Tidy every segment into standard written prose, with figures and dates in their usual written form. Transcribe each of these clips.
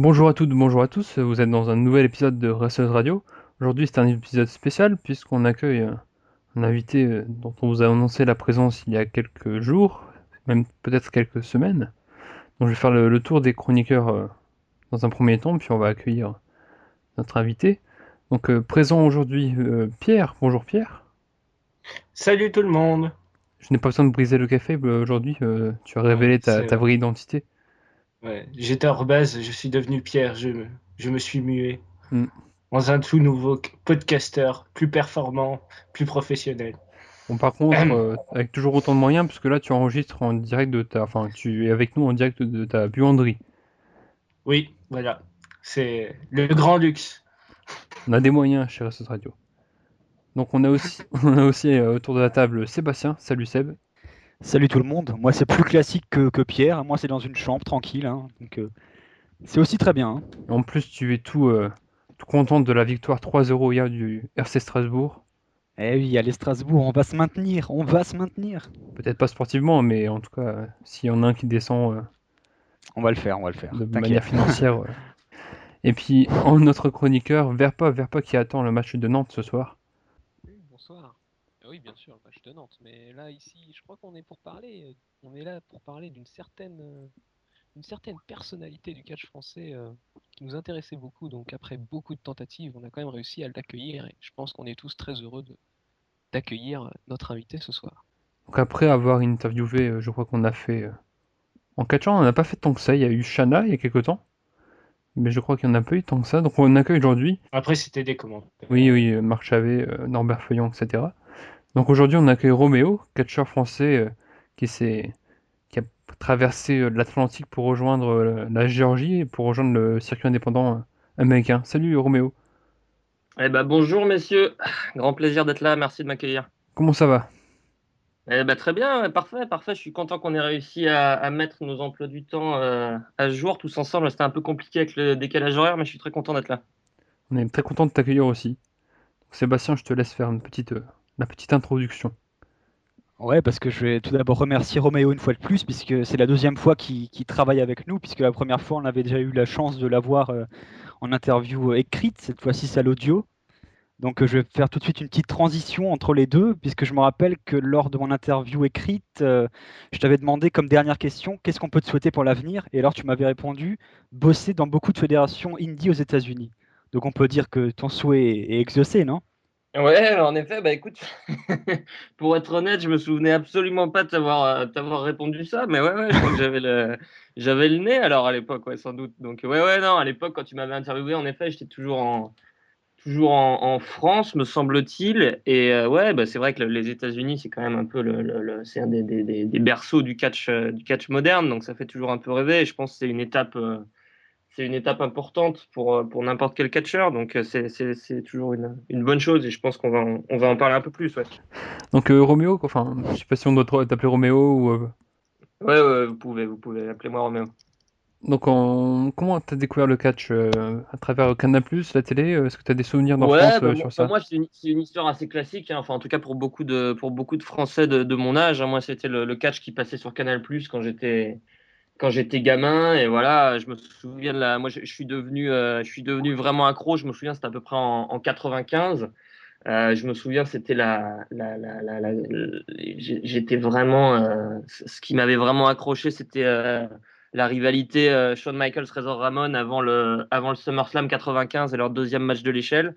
Bonjour à toutes, bonjour à tous, vous êtes dans un nouvel épisode de Resseuse Radio. Aujourd'hui c'est un épisode spécial puisqu'on accueille un invité dont on vous a annoncé la présence il y a quelques jours, même peut-être quelques semaines. Donc je vais faire le tour des chroniqueurs dans un premier temps, puis on va accueillir notre invité. Donc présent aujourd'hui Pierre, bonjour Pierre. Salut tout le monde. Je n'ai pas besoin de briser le café aujourd'hui, tu as révélé ta, C'est ta vraie identité. ouais. J'étais hors base, je suis devenu Pierre, je me suis mué Hmm. dans un tout nouveau podcasteur, plus performant, plus professionnel. Bon, par contre, Ahem. avec toujours autant de moyens, puisque là tu enregistres en direct de ta, enfin tu es avec nous en direct de ta buanderie. Oui, voilà, c'est le grand luxe. On a des moyens chez Restos Radio. Donc on a aussi, on a aussi autour de la table Sébastien. Salut Seb. Salut tout le monde. Moi, c'est plus classique que Pierre. Moi, c'est dans une chambre tranquille, hein. Donc, c'est aussi très bien, hein. En plus, tu es tout content de la victoire 3-0 hier du RC Strasbourg. Eh oui, allez Strasbourg, on va se maintenir, on va se maintenir. Peut-être pas sportivement, mais en tout cas, s'il y en a un qui descend On va le faire. de manière T'inquiète. financière. Et puis, en notre chroniqueur, Verpa qui attend le match de Nantes ce soir. Oui, bonsoir. Oui, bien sûr, le match de Nantes. Mais là, ici, je crois qu'on est pour parler. On est là pour parler d'une certaine personnalité du catch français qui nous intéressait beaucoup. Donc, après beaucoup de tentatives, on a quand même réussi à l'accueillir. Et je pense qu'on est tous très heureux d'accueillir notre invité ce soir. Donc après avoir interviewé, je crois qu'on a fait en catchant, on n'a pas fait tant que ça. Il y a eu Shana il y a quelques temps, mais je crois qu'il n'y en a pas eu tant que ça. Donc on accueille aujourd'hui. Après, c'était des commentaires. Oui, oui, Marc Chavet, Norbert Feuillon, etc. Donc aujourd'hui, on accueille Roméo, catcheur français qui s'est qui a traversé l'Atlantique pour rejoindre la Géorgie et pour rejoindre le circuit indépendant américain. Salut Roméo, Eh ben, bonjour messieurs, grand plaisir d'être là, merci de m'accueillir. comment ça va? Eh ben, très bien, ouais, parfait, parfait. Je suis content qu'on ait réussi à mettre nos emplois du temps à ce jour tous ensemble. C'était un peu compliqué avec le décalage horaire, mais je suis très content d'être là. On est très content de t'accueillir aussi. Donc, Sébastien, je te laisse faire la petite introduction. Ouais, parce que je vais tout d'abord remercier Roméo une fois de plus, puisque c'est la deuxième fois qu'il travaille avec nous, puisque la première fois, on avait déjà eu la chance de l'avoir en interview écrite. Cette fois-ci, c'est à l'audio. Donc, je vais faire tout de suite une petite transition entre les deux, puisque je me rappelle que lors de mon interview écrite, je t'avais demandé comme dernière question, qu'est-ce qu'on peut te souhaiter pour l'avenir? Et alors, tu m'avais répondu, bosser dans beaucoup de fédérations indie aux États-Unis. Donc, on peut dire que ton souhait est exaucé, non? Ouais, en effet, bah écoute, pour être honnête, je me souvenais absolument pas de t'avoir répondu ça, mais ouais, je crois que j'avais le nez alors à l'époque, ouais, sans doute. Donc ouais, non, à l'époque, quand tu m'avais interviewé, en effet, j'étais toujours en France, me semble-t-il. Et ouais, bah, c'est vrai que les États-Unis, c'est quand même un peu c'est un des berceaux du catch moderne, donc ça fait toujours un peu rêver. Et je pense que c'est une étape importante pour n'importe quel catcheur, donc c'est toujours une bonne chose. Et je pense qu'on va en parler un peu plus. Ouais, Donc Roméo, enfin, je sais pas si on doit t'appeler Roméo ou ouais, vous pouvez, appelez-moi Roméo. donc comment t'as découvert le catch à travers Canal+, la télé? Est-ce que t'as des souvenirs Ouais, d'enfance bah, moi, sur bah, ça? moi, c'est une histoire assez classique, hein. Enfin, en tout cas pour beaucoup de Français de mon âge, hein. Moi, c'était le catch qui passait sur Canal+ quand j'étais gamin. Et voilà, je me souviens moi, je suis devenu vraiment accro. Je me souviens, c'était à peu près en 95. Je me souviens, c'était j'étais vraiment, ce qui m'avait vraiment accroché, c'était la rivalité Shawn Michaels Razor Ramon avant le SummerSlam 95 et leur deuxième match de l'échelle.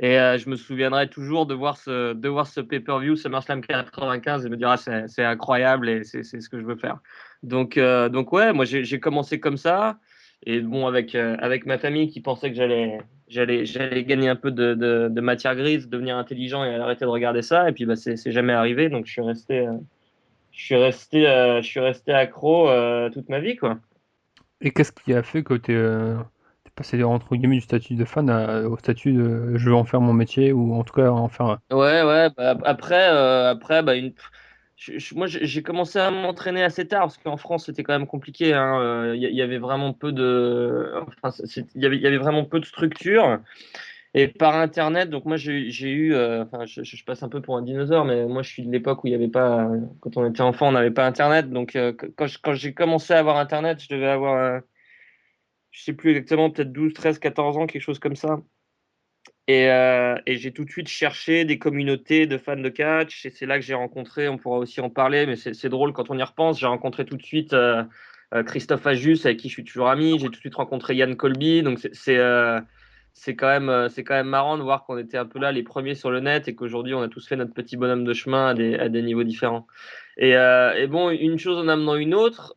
Et je me souviendrai toujours de voir ce pay-per-view SummerSlam 95 et me dire, ah, c'est incroyable et c'est ce que je veux faire. Donc ouais, moi j'ai commencé comme ça. Et bon, avec ma famille qui pensait que j'allais gagner un peu de matière grise, devenir intelligent et arrêter de regarder ça. Et puis bah, c'est jamais arrivé. Donc je suis resté accro toute ma vie, quoi. Et qu'est-ce qui a fait que t'es passé entre guillemets du statut de fan au statut de je veux en faire mon métier ou en tout cas en faire. Ouais, bah, après, bah, moi, j'ai commencé à m'entraîner assez tard parce qu'en France, c'était quand même compliqué, hein. Il y avait vraiment peu enfin, il y avait vraiment peu de structures. Et par Internet, donc moi, j'ai eu, enfin, je passe un peu pour un dinosaure, mais moi, je suis de l'époque où il y avait pas, quand on était enfant, on n'avait pas Internet. Donc, quand j'ai commencé à avoir Internet, je devais avoir je sais plus exactement, peut-être 12, 13, 14 ans, quelque chose comme ça. Et j'ai tout de suite cherché des communautés de fans de catch. Et c'est là que j'ai rencontré, on pourra aussi en parler, mais c'est drôle quand on y repense. J'ai rencontré tout de suite Christophe Ajus, avec qui je suis toujours ami. J'ai tout de suite rencontré Yann Colby. Donc c'est quand même marrant de voir qu'on était un peu là les premiers sur le net et qu'aujourd'hui on a tous fait notre petit bonhomme de chemin à des niveaux différents. Et bon, une chose en amenant une autre,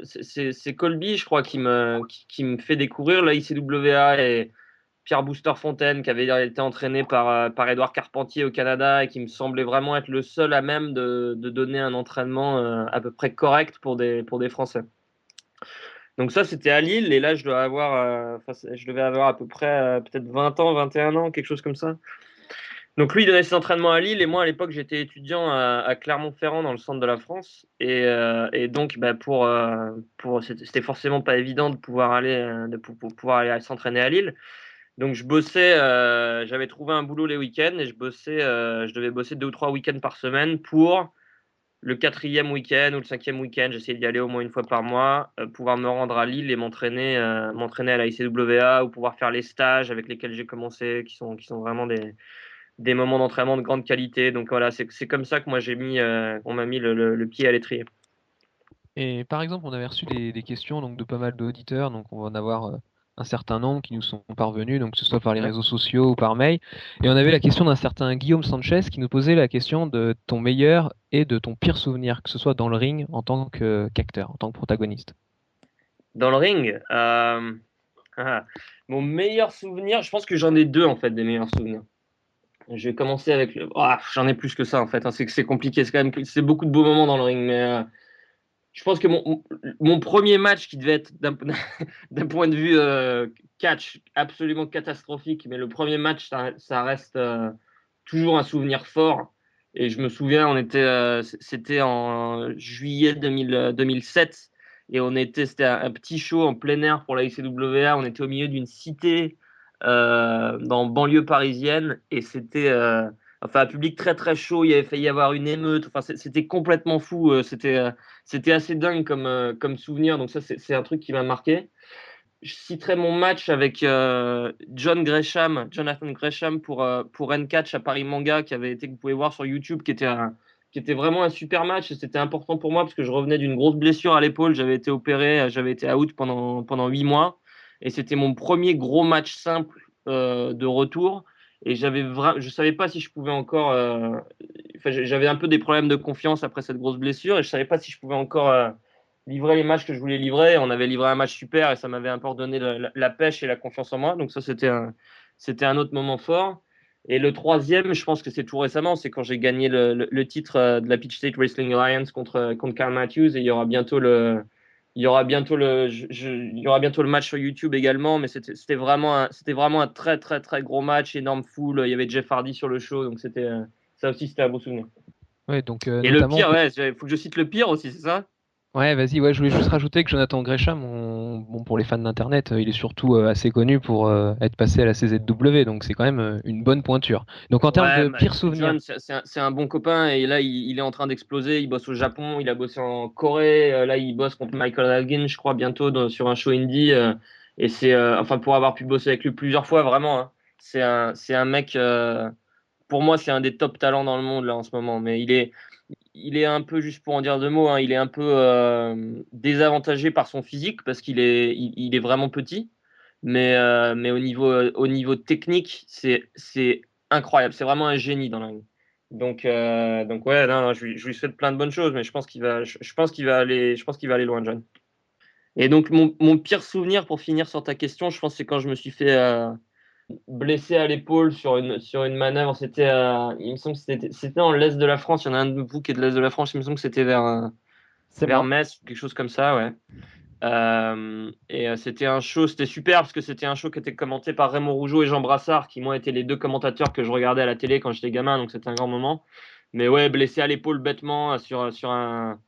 c'est Colby, je crois, qui me fait découvrir la ICWA et Pierre Booster Fontaine, qui avait été entraîné par Édouard Carpentier au Canada et qui me semblait vraiment être le seul à même de donner un entraînement à peu près correct pour des Français. Donc ça, c'était à Lille, et là, je devais avoir à peu près peut-être 20 ans, 21 ans, quelque chose comme ça. Donc lui, il donnait ses entraînements à Lille, et moi, à l'époque, j'étais étudiant à Clermont-Ferrand, dans le centre de la France. Et donc, bah, c'était forcément pas évident de pouvoir aller, pour pouvoir aller s'entraîner à Lille. Donc je bossais, j'avais trouvé un boulot les week-ends et je devais bosser 2 ou 3 week-ends par semaine pour le 4e week-end ou le 5e week-end. J'essayais d'y aller au moins une fois par mois, pouvoir me rendre à Lille et m'entraîner à la ICWA ou pouvoir faire les stages avec lesquels j'ai commencé, qui sont vraiment des moments d'entraînement de grande qualité. Donc voilà, c'est comme ça que moi on m'a mis le pied à l'étrier. Et par exemple, on avait reçu des questions donc, de pas mal d'auditeurs, donc on va en avoir un certain nombre qui nous sont parvenus, donc que ce soit par les réseaux sociaux ou par mail. Et on avait la question d'un certain Guillaume Sanchez qui nous posait la question de ton meilleur et de ton pire souvenir, que ce soit dans le ring en tant qu'acteur, en tant que protagoniste. Dans le ring, mon meilleur souvenir, je pense que j'en ai deux en fait, des meilleurs souvenirs. Je vais commencer avec le. J'en ai plus que ça en fait, hein. C'est compliqué. C'est beaucoup de beaux moments dans le ring, mais je pense que mon premier match qui devait être d'un point de vue catch absolument catastrophique, mais le premier match ça reste toujours un souvenir fort. Et je me souviens, c'était en juillet 2007 et c'était un petit show en plein air pour la ICWA. On était au milieu d'une cité dans banlieue parisienne et c'était un public très très chaud. Il y avait failli y avoir une émeute. Enfin, c'était complètement fou. C'était assez dingue comme souvenir. Donc ça, c'est un truc qui m'a marqué. Je citerai mon match avec Jonathan Gresham pour N-Catch à Paris Manga, que vous pouvez voir sur YouTube, qui était vraiment un super match. Et c'était important pour moi parce que je revenais d'une grosse blessure à l'épaule. J'avais été opéré, j'avais été out pendant 8 mois. Et c'était mon premier gros match simple de retour. Et je savais pas si je pouvais encore. J'avais un peu des problèmes de confiance après cette grosse blessure et je savais pas si je pouvais encore livrer les matchs que je voulais livrer. On avait livré un match super et ça m'avait un peu redonné la pêche et la confiance en moi. Donc ça, c'était un autre moment fort. Et le troisième, je pense que c'est tout récemment, c'est quand j'ai gagné le titre de la Peach State Wrestling Alliance contre Carl Matthews. Et il y aura bientôt il y aura bientôt il y aura bientôt le match sur YouTube également. Mais c'était vraiment un très très très gros match, énorme foule. Il y avait Jeff Hardy sur le show, donc ça aussi c'était un beau souvenir. Ouais, donc Et le notamment. pire, ouais, il faut que je cite le pire aussi, c'est ça? Ouais, vas-y, ouais, je voulais juste rajouter que Jonathan Gresham, bon, pour les fans d'Internet, il est surtout assez connu pour être passé à la CZW, donc c'est quand même une bonne pointure. Donc en termes Ouais, de pire souvenir, John, c'est un bon copain et là, il est en train d'exploser. Il bosse au Japon, il a bossé en Corée. Là, il bosse contre Michael Elgin, je crois, bientôt sur un show indie. Et enfin, pour avoir pu bosser avec lui plusieurs fois, vraiment, hein, c'est un mec, pour moi, c'est un des top talents dans le monde là en ce moment. Mais il est un peu, juste pour en dire deux mots, hein, il est un peu désavantagé par son physique parce il est vraiment petit. Mais au niveau technique, c'est incroyable. C'est vraiment un génie dans la ligne. Donc ouais, non, je lui souhaite plein de bonnes choses, mais je pense je pense qu'il va aller loin, John. Et donc mon pire souvenir pour finir sur ta question, je pense que c'est quand je me suis fait blessé à l'épaule sur une manœuvre. Il me semble que c'était dans l'est de la France. Il y en a un de vous qui est de l'est de la France. Il me semble que c'était C'est vers moi. Metz, quelque chose comme ça, ouais. C'était un show, c'était super parce que c'était un show qui était commenté par Raymond Rougeau et Jean Brassard, qui moi étaient les deux commentateurs que je regardais à la télé quand j'étais gamin, donc c'était un grand moment. Mais ouais, blessé à l'épaule bêtement sur un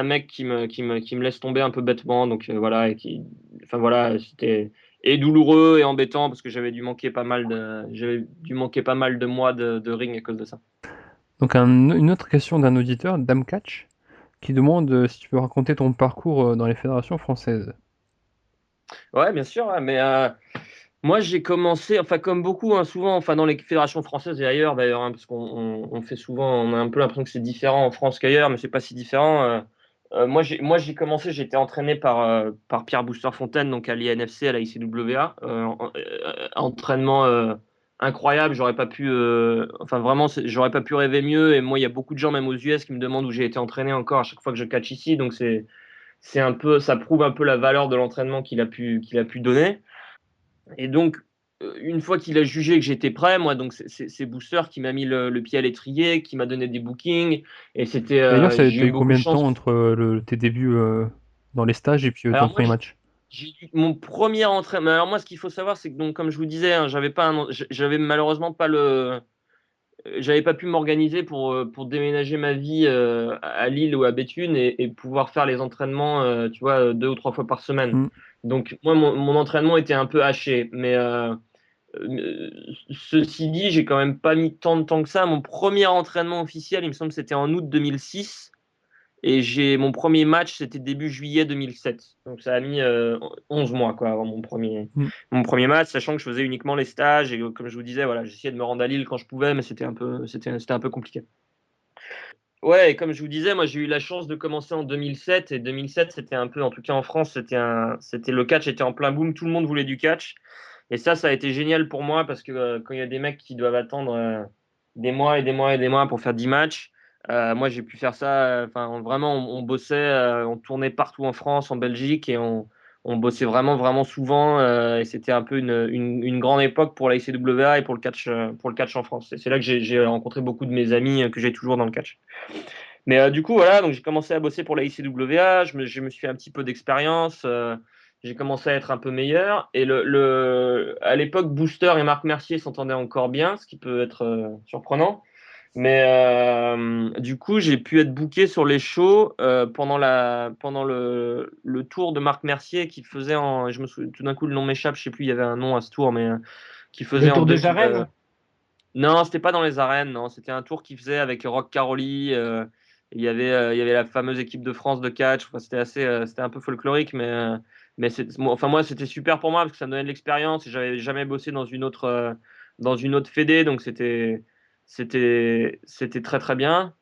mec qui me laisse tomber un peu bêtement, donc voilà, enfin voilà, c'était douloureux et embêtant parce que j'avais dû manquer pas mal de mois de ring à cause de ça. Donc une autre question d'un auditeur, Dame Catch, qui demande si tu peux raconter ton parcours dans les fédérations françaises. Ouais, bien sûr, ouais, mais moi j'ai commencé, enfin comme beaucoup, hein, souvent, enfin dans les fédérations françaises et ailleurs d'ailleurs, hein, parce qu'on fait souvent, on a un peu l'impression que c'est différent en France qu'ailleurs, mais c'est pas si différent. Moi j'ai commencé, j'ai été entraîné par Pierre Booster Fontaine, donc à l'INFC, à la ICWA, entraînement incroyable. J'aurais pas pu, enfin vraiment, j'aurais pas pu rêver mieux. Et moi, il y a beaucoup de gens, même aux US, qui me demandent où j'ai été entraîné encore à chaque fois que je catch ici, donc c'est un peu, ça prouve un peu la valeur de l'entraînement qu'il a pu donner. Et donc, une fois qu'il a jugé que j'étais prêt, moi, donc c'est Booster qui m'a mis le pied à l'étrier, qui m'a donné des bookings, et D'ailleurs, j'ai t'as eu eu beaucoup de combien de temps chance. entre tes débuts dans les stages et puis ton Alors moi, premier match? j'ai eu mon premier entraînement. Alors moi, ce qu'il faut savoir, c'est que donc, comme je vous disais, hein, j'avais malheureusement pas j'avais pas pu m'organiser pour déménager ma vie à Lille ou à Béthune et pouvoir faire les entraînements, tu vois, 2 ou 3 fois par semaine. Mm. Donc moi, mon entraînement était un peu haché, mais euh, ceci dit, j'ai quand même pas mis tant de temps que ça. Mon premier entraînement officiel, il me semble que c'était en août 2006. Et mon premier match, c'était début juillet 2007. Donc ça a mis 11 mois quoi, avant Mm. mon premier match, sachant que je faisais uniquement les stages. Et comme je vous disais, voilà, j'essayais de me rendre à Lille quand je pouvais, mais c'était un peu compliqué. Ouais, et comme je vous disais, moi j'ai eu la chance de commencer en 2007. Et 2007, c'était un peu, en tout cas en France, c'était le catch était en plein boom. Tout le monde voulait du catch. Et ça a été génial pour moi parce que quand il y a des mecs qui doivent attendre des mois et des mois et des mois pour faire 10 matchs, moi j'ai pu faire ça. Enfin, vraiment, on bossait, on tournait partout en France, en Belgique et on bossait vraiment, vraiment souvent. Et c'était un peu une grande époque pour la ICWA et pour le catch en France. Et c'est là que j'ai rencontré beaucoup de mes amis que j'ai toujours dans le catch. Mais du coup, voilà, donc j'ai commencé à bosser pour la ICWA, je me suis fait un petit peu d'expérience, j'ai commencé à être un peu meilleur. Et à l'époque, Booster et Marc Mercier s'entendaient encore bien, ce qui peut être surprenant. Mais du coup, j'ai pu être booké sur les shows pendant le tour de Marc Mercier qui faisait tout d'un coup, le nom m'échappe, je sais plus, il y avait un nom à ce tour, mais qui Le faisait en Tour des 2000. Arènes? Non, c'était pas dans les arènes, non. C'était un tour qu'il faisait avec Rock Caroli. Il y avait la fameuse équipe de France de catch. Enfin, c'était un peu folklorique, mais enfin, moi, c'était super pour moi parce que ça me donnait de l'expérience et j'avais jamais bossé dans une autre fédé, donc c'était très très bien.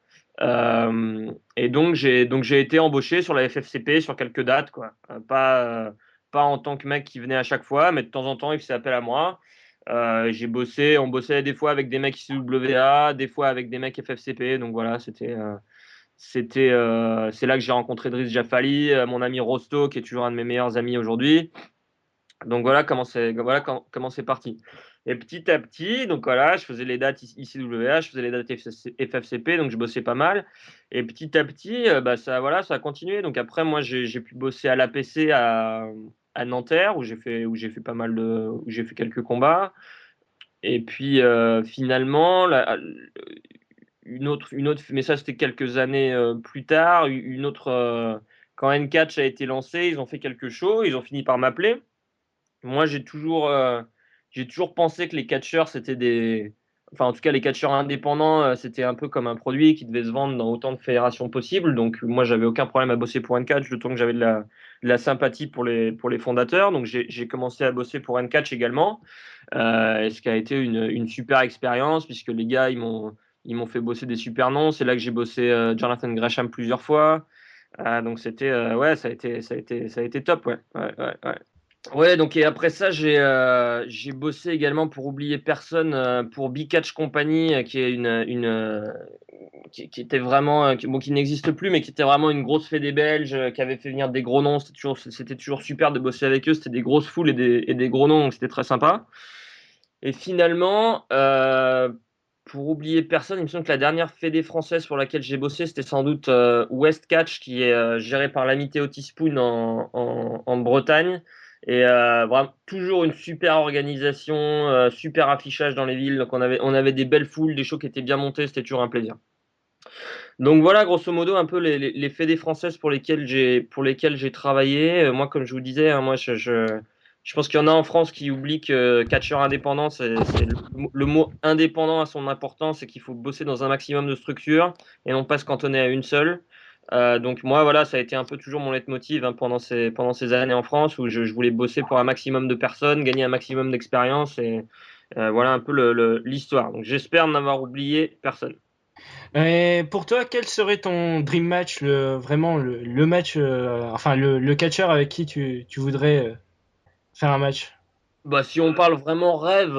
Et donc j'ai été embauché sur la FFCP sur quelques dates, quoi. Pas en tant que mec qui venait à chaque fois, mais de temps en temps, il faisait appel à moi. On bossait des fois avec des mecs ICWA, des fois avec des mecs FFCP. Donc voilà, c'est là que j'ai rencontré Driss Jaffali, mon ami Rosto, qui est toujours un de mes meilleurs amis aujourd'hui. Donc voilà comment c'est parti. Et petit à petit, donc voilà, je faisais les dates ICWA, je faisais les dates FFCP, donc je bossais pas mal. Et petit à petit, bah ça a continué. Donc après, moi, j'ai pu bosser à l'APC à Nanterre, où j'ai fait pas mal où j'ai fait quelques combats. Et puis finalement, une autre, mais ça c'était quelques années plus tard, quand N-Catch a été lancé, ils ont fait quelque chose, ils ont fini par m'appeler. Moi, j'ai toujours pensé que les catcheurs, enfin, en tout cas, les catcheurs indépendants, c'était un peu comme un produit qui devait se vendre dans autant de fédérations possibles. Donc, moi, j'avais aucun problème à bosser pour N-Catch, d'autant que j'avais de la sympathie pour les fondateurs. Donc, j'ai commencé à bosser pour N-Catch également, ce qui a été une super expérience, puisque les gars, ils m'ont fait bosser des super noms. C'est là que j'ai bossé Jonathan Gresham plusieurs fois. Donc, ouais, ça a été top, ouais. Ouais, ouais, ouais. Ouais, donc et après ça, j'ai bossé également pour oublier personne pour Big Catch Company, qui est qui était vraiment bon, qui n'existe plus, mais qui était vraiment une grosse fédé belge qui avait fait venir des gros noms. C'était toujours super de bosser avec eux. C'était des grosses foules et des gros noms, donc c'était très sympa. Et finalement, pour oublier personne, il me semble que la dernière fédé française pour laquelle j'ai bossé, c'était sans doute West Catch, qui est géré par l'ami Théo Tispoon en Bretagne. Et vraiment, toujours une super organisation, super affichage dans les villes. Donc on avait des belles foules, des shows qui étaient bien montés, c'était toujours un plaisir. Donc voilà, grosso modo, un peu les fédés françaises pour lesquelles j'ai travaillé. Moi, comme je vous disais, hein, moi, je pense qu'il y en a en France qui oublient que catcheur indépendant, c'est le mot indépendant a son importance et qu'il faut bosser dans un maximum de structures et non pas se cantonner à une seule. Donc moi, voilà, ça a été un peu toujours mon leitmotiv pendant ces années en France où je voulais bosser pour un maximum de personnes, gagner un maximum d'expérience et voilà un peu l'histoire. Donc j'espère n'avoir oublié personne. Et pour toi, quel serait ton dream match, vraiment le match, enfin le catcheur avec qui tu voudrais faire un match? Bah, si on parle vraiment rêve,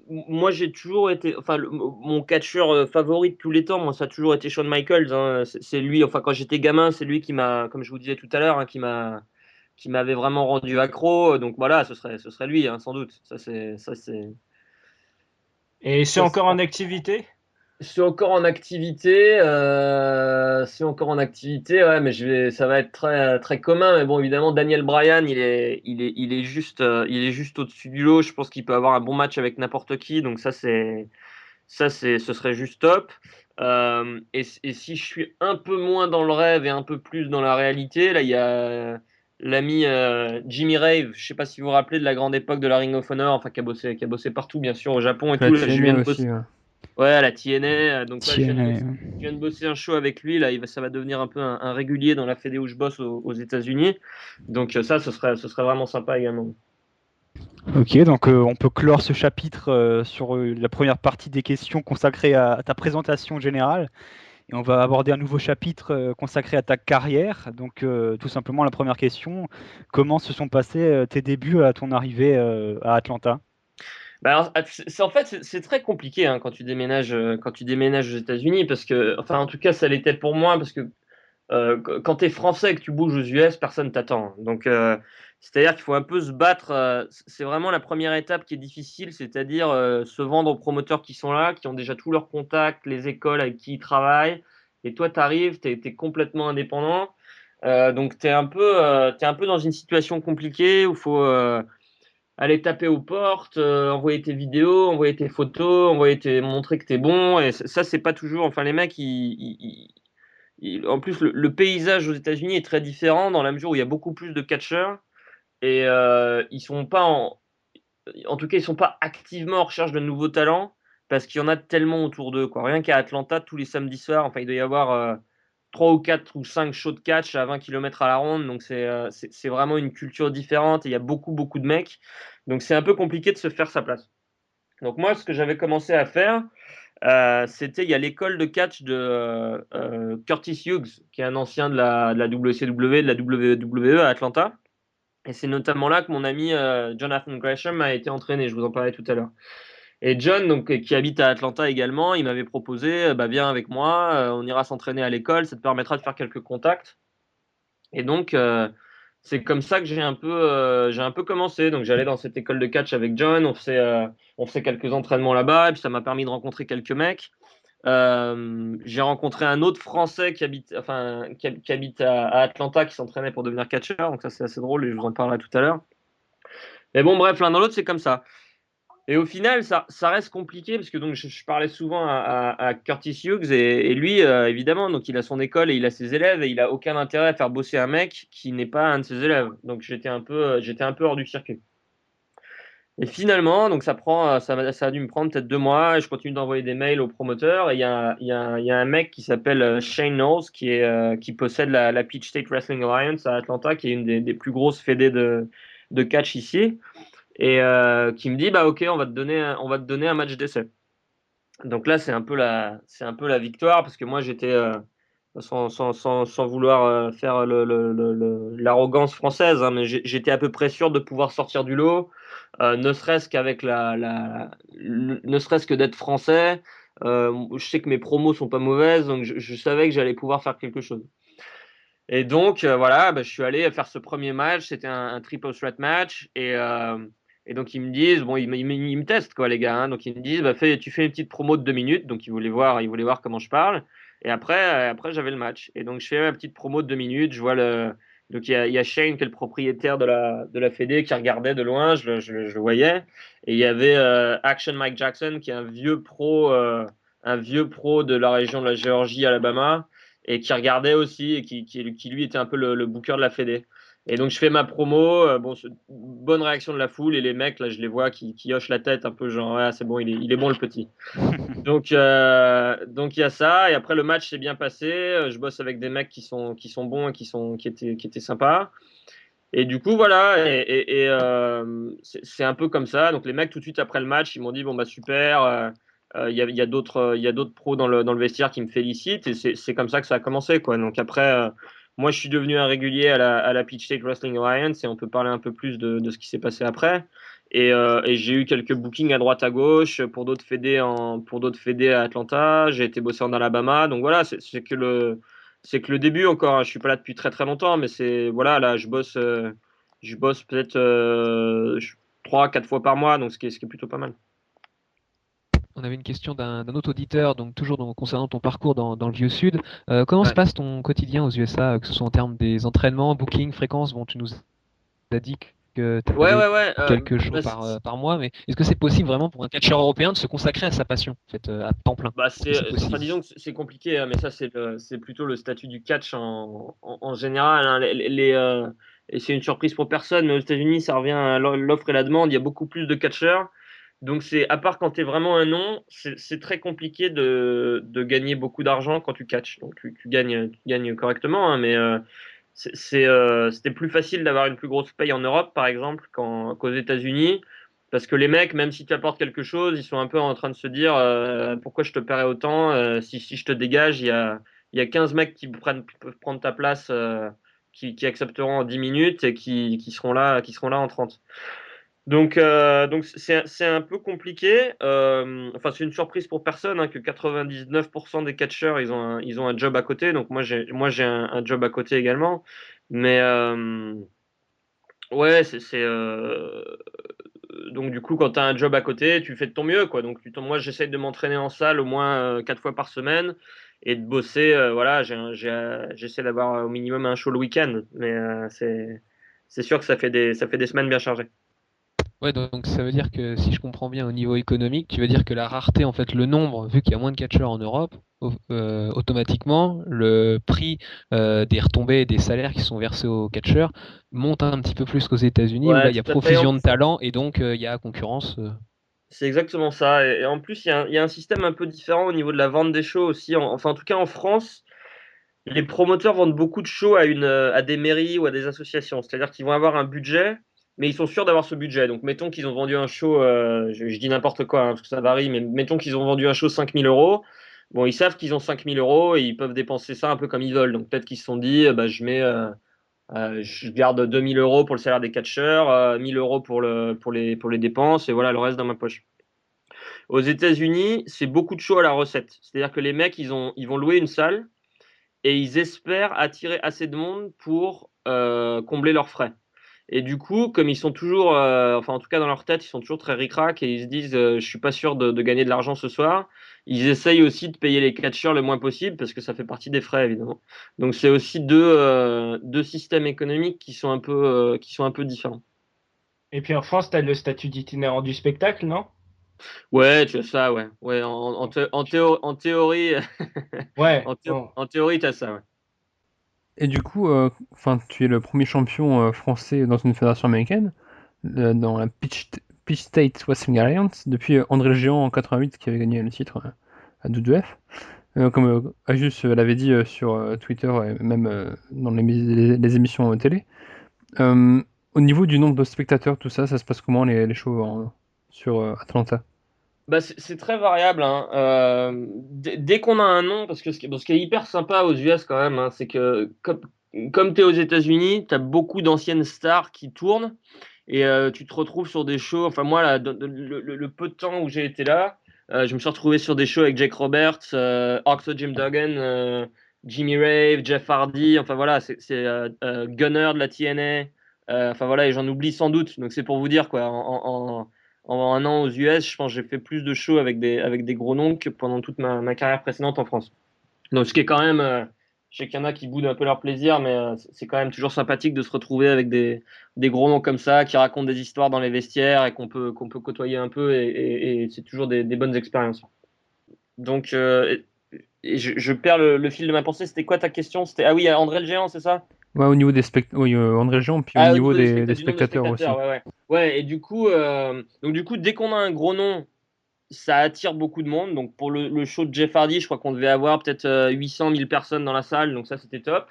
moi j'ai toujours été, enfin mon catcheur favori de tous les temps, moi ça a toujours été Shawn Michaels, hein. C'est lui, enfin quand j'étais gamin, c'est lui qui m'a, comme je vous disais tout à l'heure, hein, qui m'avait vraiment rendu accro. Donc voilà, ce serait lui, hein, sans doute. Et c'est Ça, c'est- encore en activité? C'est encore en activité, ouais, mais ça va être très, très commun. Mais bon, évidemment, Daniel Bryan, il est juste au-dessus du lot. Je pense qu'il peut avoir un bon match avec n'importe qui. Donc ce serait juste top. Et si je suis un peu moins dans le rêve et un peu plus dans la réalité, là, il y a l'ami Jimmy Rave. Je sais pas si vous vous rappelez de la grande époque de la Ring of Honor, enfin qui a bossé partout, bien sûr, au Japon et La tout. Là, je viens TNA de bosser. aussi, ouais. Ouais, à la TNA. Donc là, Tiens, je viens de bosser un show avec lui. Là, ça va devenir un peu un régulier dans la fédé où je bosse aux États-Unis. Donc ça, ce serait vraiment sympa également. ok, donc on peut clore ce chapitre sur la première partie des questions consacrées à ta présentation générale. Et on va aborder un nouveau chapitre consacré à ta carrière. Donc, tout simplement, la première question, comment se sont passés tes débuts à ton arrivée à Atlanta? Bah alors, en fait, c'est très compliqué quand tu déménages aux États-Unis parce que, enfin, en tout cas, ça l'était pour moi parce que quand tu es français et que tu bouges aux US, personne t'attend. Donc, c'est-à-dire qu'il faut un peu se battre. C'est vraiment la première étape qui est difficile, c'est-à-dire se vendre aux promoteurs qui sont là, qui ont déjà tous leurs contacts, les écoles avec qui ils travaillent. Et toi, tu arrives, tu es complètement indépendant. Donc, t'es un peu dans une situation compliquée où il faut aller taper aux portes, envoyer tes vidéos, envoyer tes photos, montrer que tu es bon. Et ça, c'est pas toujours. Enfin, les mecs, en plus, le paysage aux États-Unis est très différent dans la mesure où il y a beaucoup plus de catcheurs et ils sont pas en tout cas, ils sont pas activement en recherche de nouveaux talents parce qu'il y en a tellement autour d'eux, quoi. Rien qu'à Atlanta, tous les samedis soirs, enfin, il doit y avoir 3 ou 4 ou 5 shows de catch à 20 km à la ronde. Donc, c'est vraiment une culture différente et il y a beaucoup, beaucoup de mecs. Donc, c'est un peu compliqué de se faire sa place. Donc, moi, ce que j'avais commencé à faire, il y a l'école de catch de Curtis Hughes, qui est un ancien de la WCW, de la WWE à Atlanta. Et c'est notamment là que mon ami Jonathan Gresham a été entraîné, je vous en parlais tout à l'heure. Et John, donc, qui habite à Atlanta également, il m'avait proposé, bah, viens avec moi, on ira s'entraîner à l'école, ça te permettra de faire quelques contacts. Et donc, c'est comme ça que j'ai un peu commencé. Donc, j'allais dans cette école de catch avec John, on faisait quelques entraînements là-bas, et puis ça m'a permis de rencontrer quelques mecs. J'ai rencontré un autre Français qui habite à Atlanta, qui s'entraînait pour devenir catcheur. Donc ça, c'est assez drôle et je vous en parlerai tout à l'heure. Mais bon, bref, l'un dans l'autre, c'est comme ça. Et au final, ça reste compliqué parce que donc je parlais souvent à Curtis Hughes et lui, évidemment, donc il a son école et il a ses élèves et il a aucun intérêt à faire bosser un mec qui n'est pas un de ses élèves. Donc j'étais un peu hors du circuit. Et finalement, donc ça a dû me prendre peut-être 2 mois. Et je continue d'envoyer des mails aux promoteurs. Et il y a un mec qui s'appelle Shane Knowles qui possède la Peach State Wrestling Alliance à Atlanta, qui est une des plus grosses fédés de catch ici. Et qui me dit, bah ok, on va te donner un match d'essai. Donc là, c'est un peu la victoire parce que moi, j'étais, sans vouloir faire l'arrogance française, hein, mais j'étais à peu près sûr de pouvoir sortir du lot, ne serait-ce qu'avec ne serait-ce que d'être français. Je sais que mes promos sont pas mauvaises, donc je savais que j'allais pouvoir faire quelque chose. Et donc, voilà, bah, je suis allé faire ce premier match. C'était un triple threat match. Et donc, ils me disent, bon, ils me testent, quoi, les gars, hein. Donc, ils me disent, bah, tu fais une petite promo de 2 minutes. Donc, ils voulaient voir comment je parle. Et après, j'avais le match. Et donc, je fais ma petite promo de 2 minutes. Je vois donc, il y a Shane, qui est le propriétaire de la Fédé, qui regardait de loin. Je le voyais. Et il y avait Action Mike Jackson, qui est un vieux pro de la région de la Géorgie, Alabama, et qui regardait aussi et qui lui était un peu le booker de la Fédé. Et donc je fais ma promo, bonne réaction de la foule et les mecs là je les vois qui hochent la tête un peu genre ouais c'est bon il est bon le petit. Donc il y a ça et après le match s'est bien passé, je bosse avec des mecs qui sont bons et qui étaient sympas. Et du coup voilà c'est un peu comme ça. Donc les mecs tout de suite après le match ils m'ont dit bon bah super, il y a d'autres pros dans le vestiaire qui me félicitent et c'est comme ça que ça a commencé quoi. Donc après moi je suis devenu un régulier à la Peach State Wrestling Alliance et on peut parler un peu plus de ce qui s'est passé après. Et j'ai eu quelques bookings à droite à gauche pour d'autres fédés à Atlanta. J'ai été bosser en Alabama. Donc voilà, c'est que le début encore. Hein. Je suis pas là depuis très très longtemps, mais c'est voilà là je bosse peut-être 3-4 fois par mois, donc ce qui est plutôt pas mal. On avait une question d'un autre auditeur, donc toujours concernant ton parcours dans le Vieux Sud. Comment se Ouais. passe ton quotidien aux USA, que ce soit en termes des entraînements, booking, fréquence? Bon, tu nous as dit que tu Ouais avais ouais ouais. quelques shows par mois, mais est-ce que c'est possible vraiment pour un catcheur européen de se consacrer à sa passion, en fait, à temps plein? Bah Est-ce que c'est enfin possible? disons que c'est compliqué, hein, mais ça c'est plutôt le statut du catch en général. Hein. Et c'est une surprise pour personne, mais aux États-Unis, ça revient à l'offre et la demande. Il y a beaucoup plus de catcheurs. Donc c'est à part quand tu es vraiment un nom, c'est très compliqué de gagner beaucoup d'argent quand tu catches. Donc tu gagnes correctement, hein, mais c'était plus facile d'avoir une plus grosse paye en Europe, par exemple, qu'aux États-Unis. Parce que les mecs, même si tu apportes quelque chose, ils sont un peu en train de se dire pourquoi je te paierais autant si je te dégage, il y a 15 mecs qui peuvent prendre ta place, qui accepteront en 10 minutes et qui seront là en 30. Donc c'est un peu compliqué. Enfin, c'est une surprise pour personne hein, que 99% des catcheurs ils ont un job à côté. Donc moi j'ai un job à côté également. Mais ouais, donc du coup quand tu as un job à côté, tu fais de ton mieux quoi. Donc moi j'essaie de m'entraîner en salle au moins 4 fois par semaine et de bosser. Voilà, j'essaie d'avoir au minimum un show le week-end. Mais c'est sûr que ça fait des semaines bien chargées. Ouais, donc ça veut dire que si je comprends bien au niveau économique, tu veux dire que la rareté, en fait, le nombre, vu qu'il y a moins de catcheurs en Europe, automatiquement, le prix des retombées et des salaires qui sont versés aux catcheurs monte un petit peu plus qu'aux États-Unis, où là, Ouais, il y a tout à fait. profusion de talents et donc il y a concurrence. C'est exactement ça. Et en plus, il y a un système un peu différent au niveau de la vente des shows aussi. Enfin, en tout cas, en France, les promoteurs vendent beaucoup de shows à des mairies ou à des associations. C'est-à-dire qu'ils vont avoir un budget, mais ils sont sûrs d'avoir ce budget. Donc, mettons qu'ils ont vendu un show, je dis n'importe quoi, hein, parce que ça varie, mais mettons qu'ils ont vendu un show 5 000 euros. Bon, ils savent qu'ils ont 5 000 euros et ils peuvent dépenser ça un peu comme ils veulent. Donc, peut-être qu'ils se sont dit, bah, je garde 2 000 euros pour le salaire des catcheurs, 1 000 euros pour les dépenses, et voilà, le reste dans ma poche. Aux États-Unis, c'est beaucoup de shows à la recette. C'est-à-dire que les mecs, ils vont louer une salle et ils espèrent attirer assez de monde pour combler leurs frais. Et du coup, comme ils sont toujours, enfin en tout cas dans leur tête, ils sont toujours très ric-rac et ils se disent, je suis pas sûr de gagner de l'argent ce soir. Ils essayent aussi de payer les catcheurs le moins possible parce que ça fait partie des frais évidemment. Donc c'est aussi deux systèmes économiques qui sont un peu différents. Et puis en France, tu as le statut d'itinérant du spectacle, non? Ouais, tu as ça, ouais. Ouais, en théorie, Ouais, bon. en théorie, t'as ça, ouais. Et du coup, enfin, tu es le premier champion français dans une fédération américaine, dans la Peach State Wrestling Alliance, depuis André le Géant en 88 qui avait gagné le titre à WWF. Comme Ajus l'avait dit sur Twitter et même dans les émissions télé. Euh, Au niveau du nombre de spectateurs, tout ça, ça se passe comment les shows sur Atlanta? Bah, c'est très variable, hein. Dès qu'on a un nom, parce que ce qui est hyper sympa aux US quand même, hein, c'est que comme tu es aux États-Unis, tu as beaucoup d'anciennes stars qui tournent et tu te retrouves sur des shows. Enfin, moi, là, le peu de temps où j'ai été là, je me suis retrouvé sur des shows avec Jake Roberts, Oxo Jim Duggan, Jimmy Rave, Jeff Hardy. Enfin, voilà, c'est Gunner de la TNA. Enfin, voilà, et j'en oublie sans doute. Donc, c'est pour vous dire, quoi. En un an aux US, je pense que j'ai fait plus de shows avec des gros noms que pendant toute ma carrière précédente en France. Donc, ce qui est quand même, je sais qu'il y en a qui boudent un peu leur plaisir, mais c'est quand même toujours sympathique de se retrouver avec des gros noms comme ça, qui racontent des histoires dans les vestiaires et qu'on peut côtoyer un peu, et c'est toujours des bonnes expériences. Donc, et je perds le fil de ma pensée. C'était quoi ta question? C'était, ah oui, André le Géant, c'est ça? Ouais, au niveau des en région, puis au Ah, au niveau niveau des des spectateurs, du nombre de spectateurs aussi. spectateurs, ouais, ouais. Ouais, et du coup, dès qu'on a un gros nom, ça attire beaucoup de monde. Donc pour le show de Jeff Hardy, je crois qu'on devait avoir peut-être 800 000 personnes dans la salle, donc ça c'était top.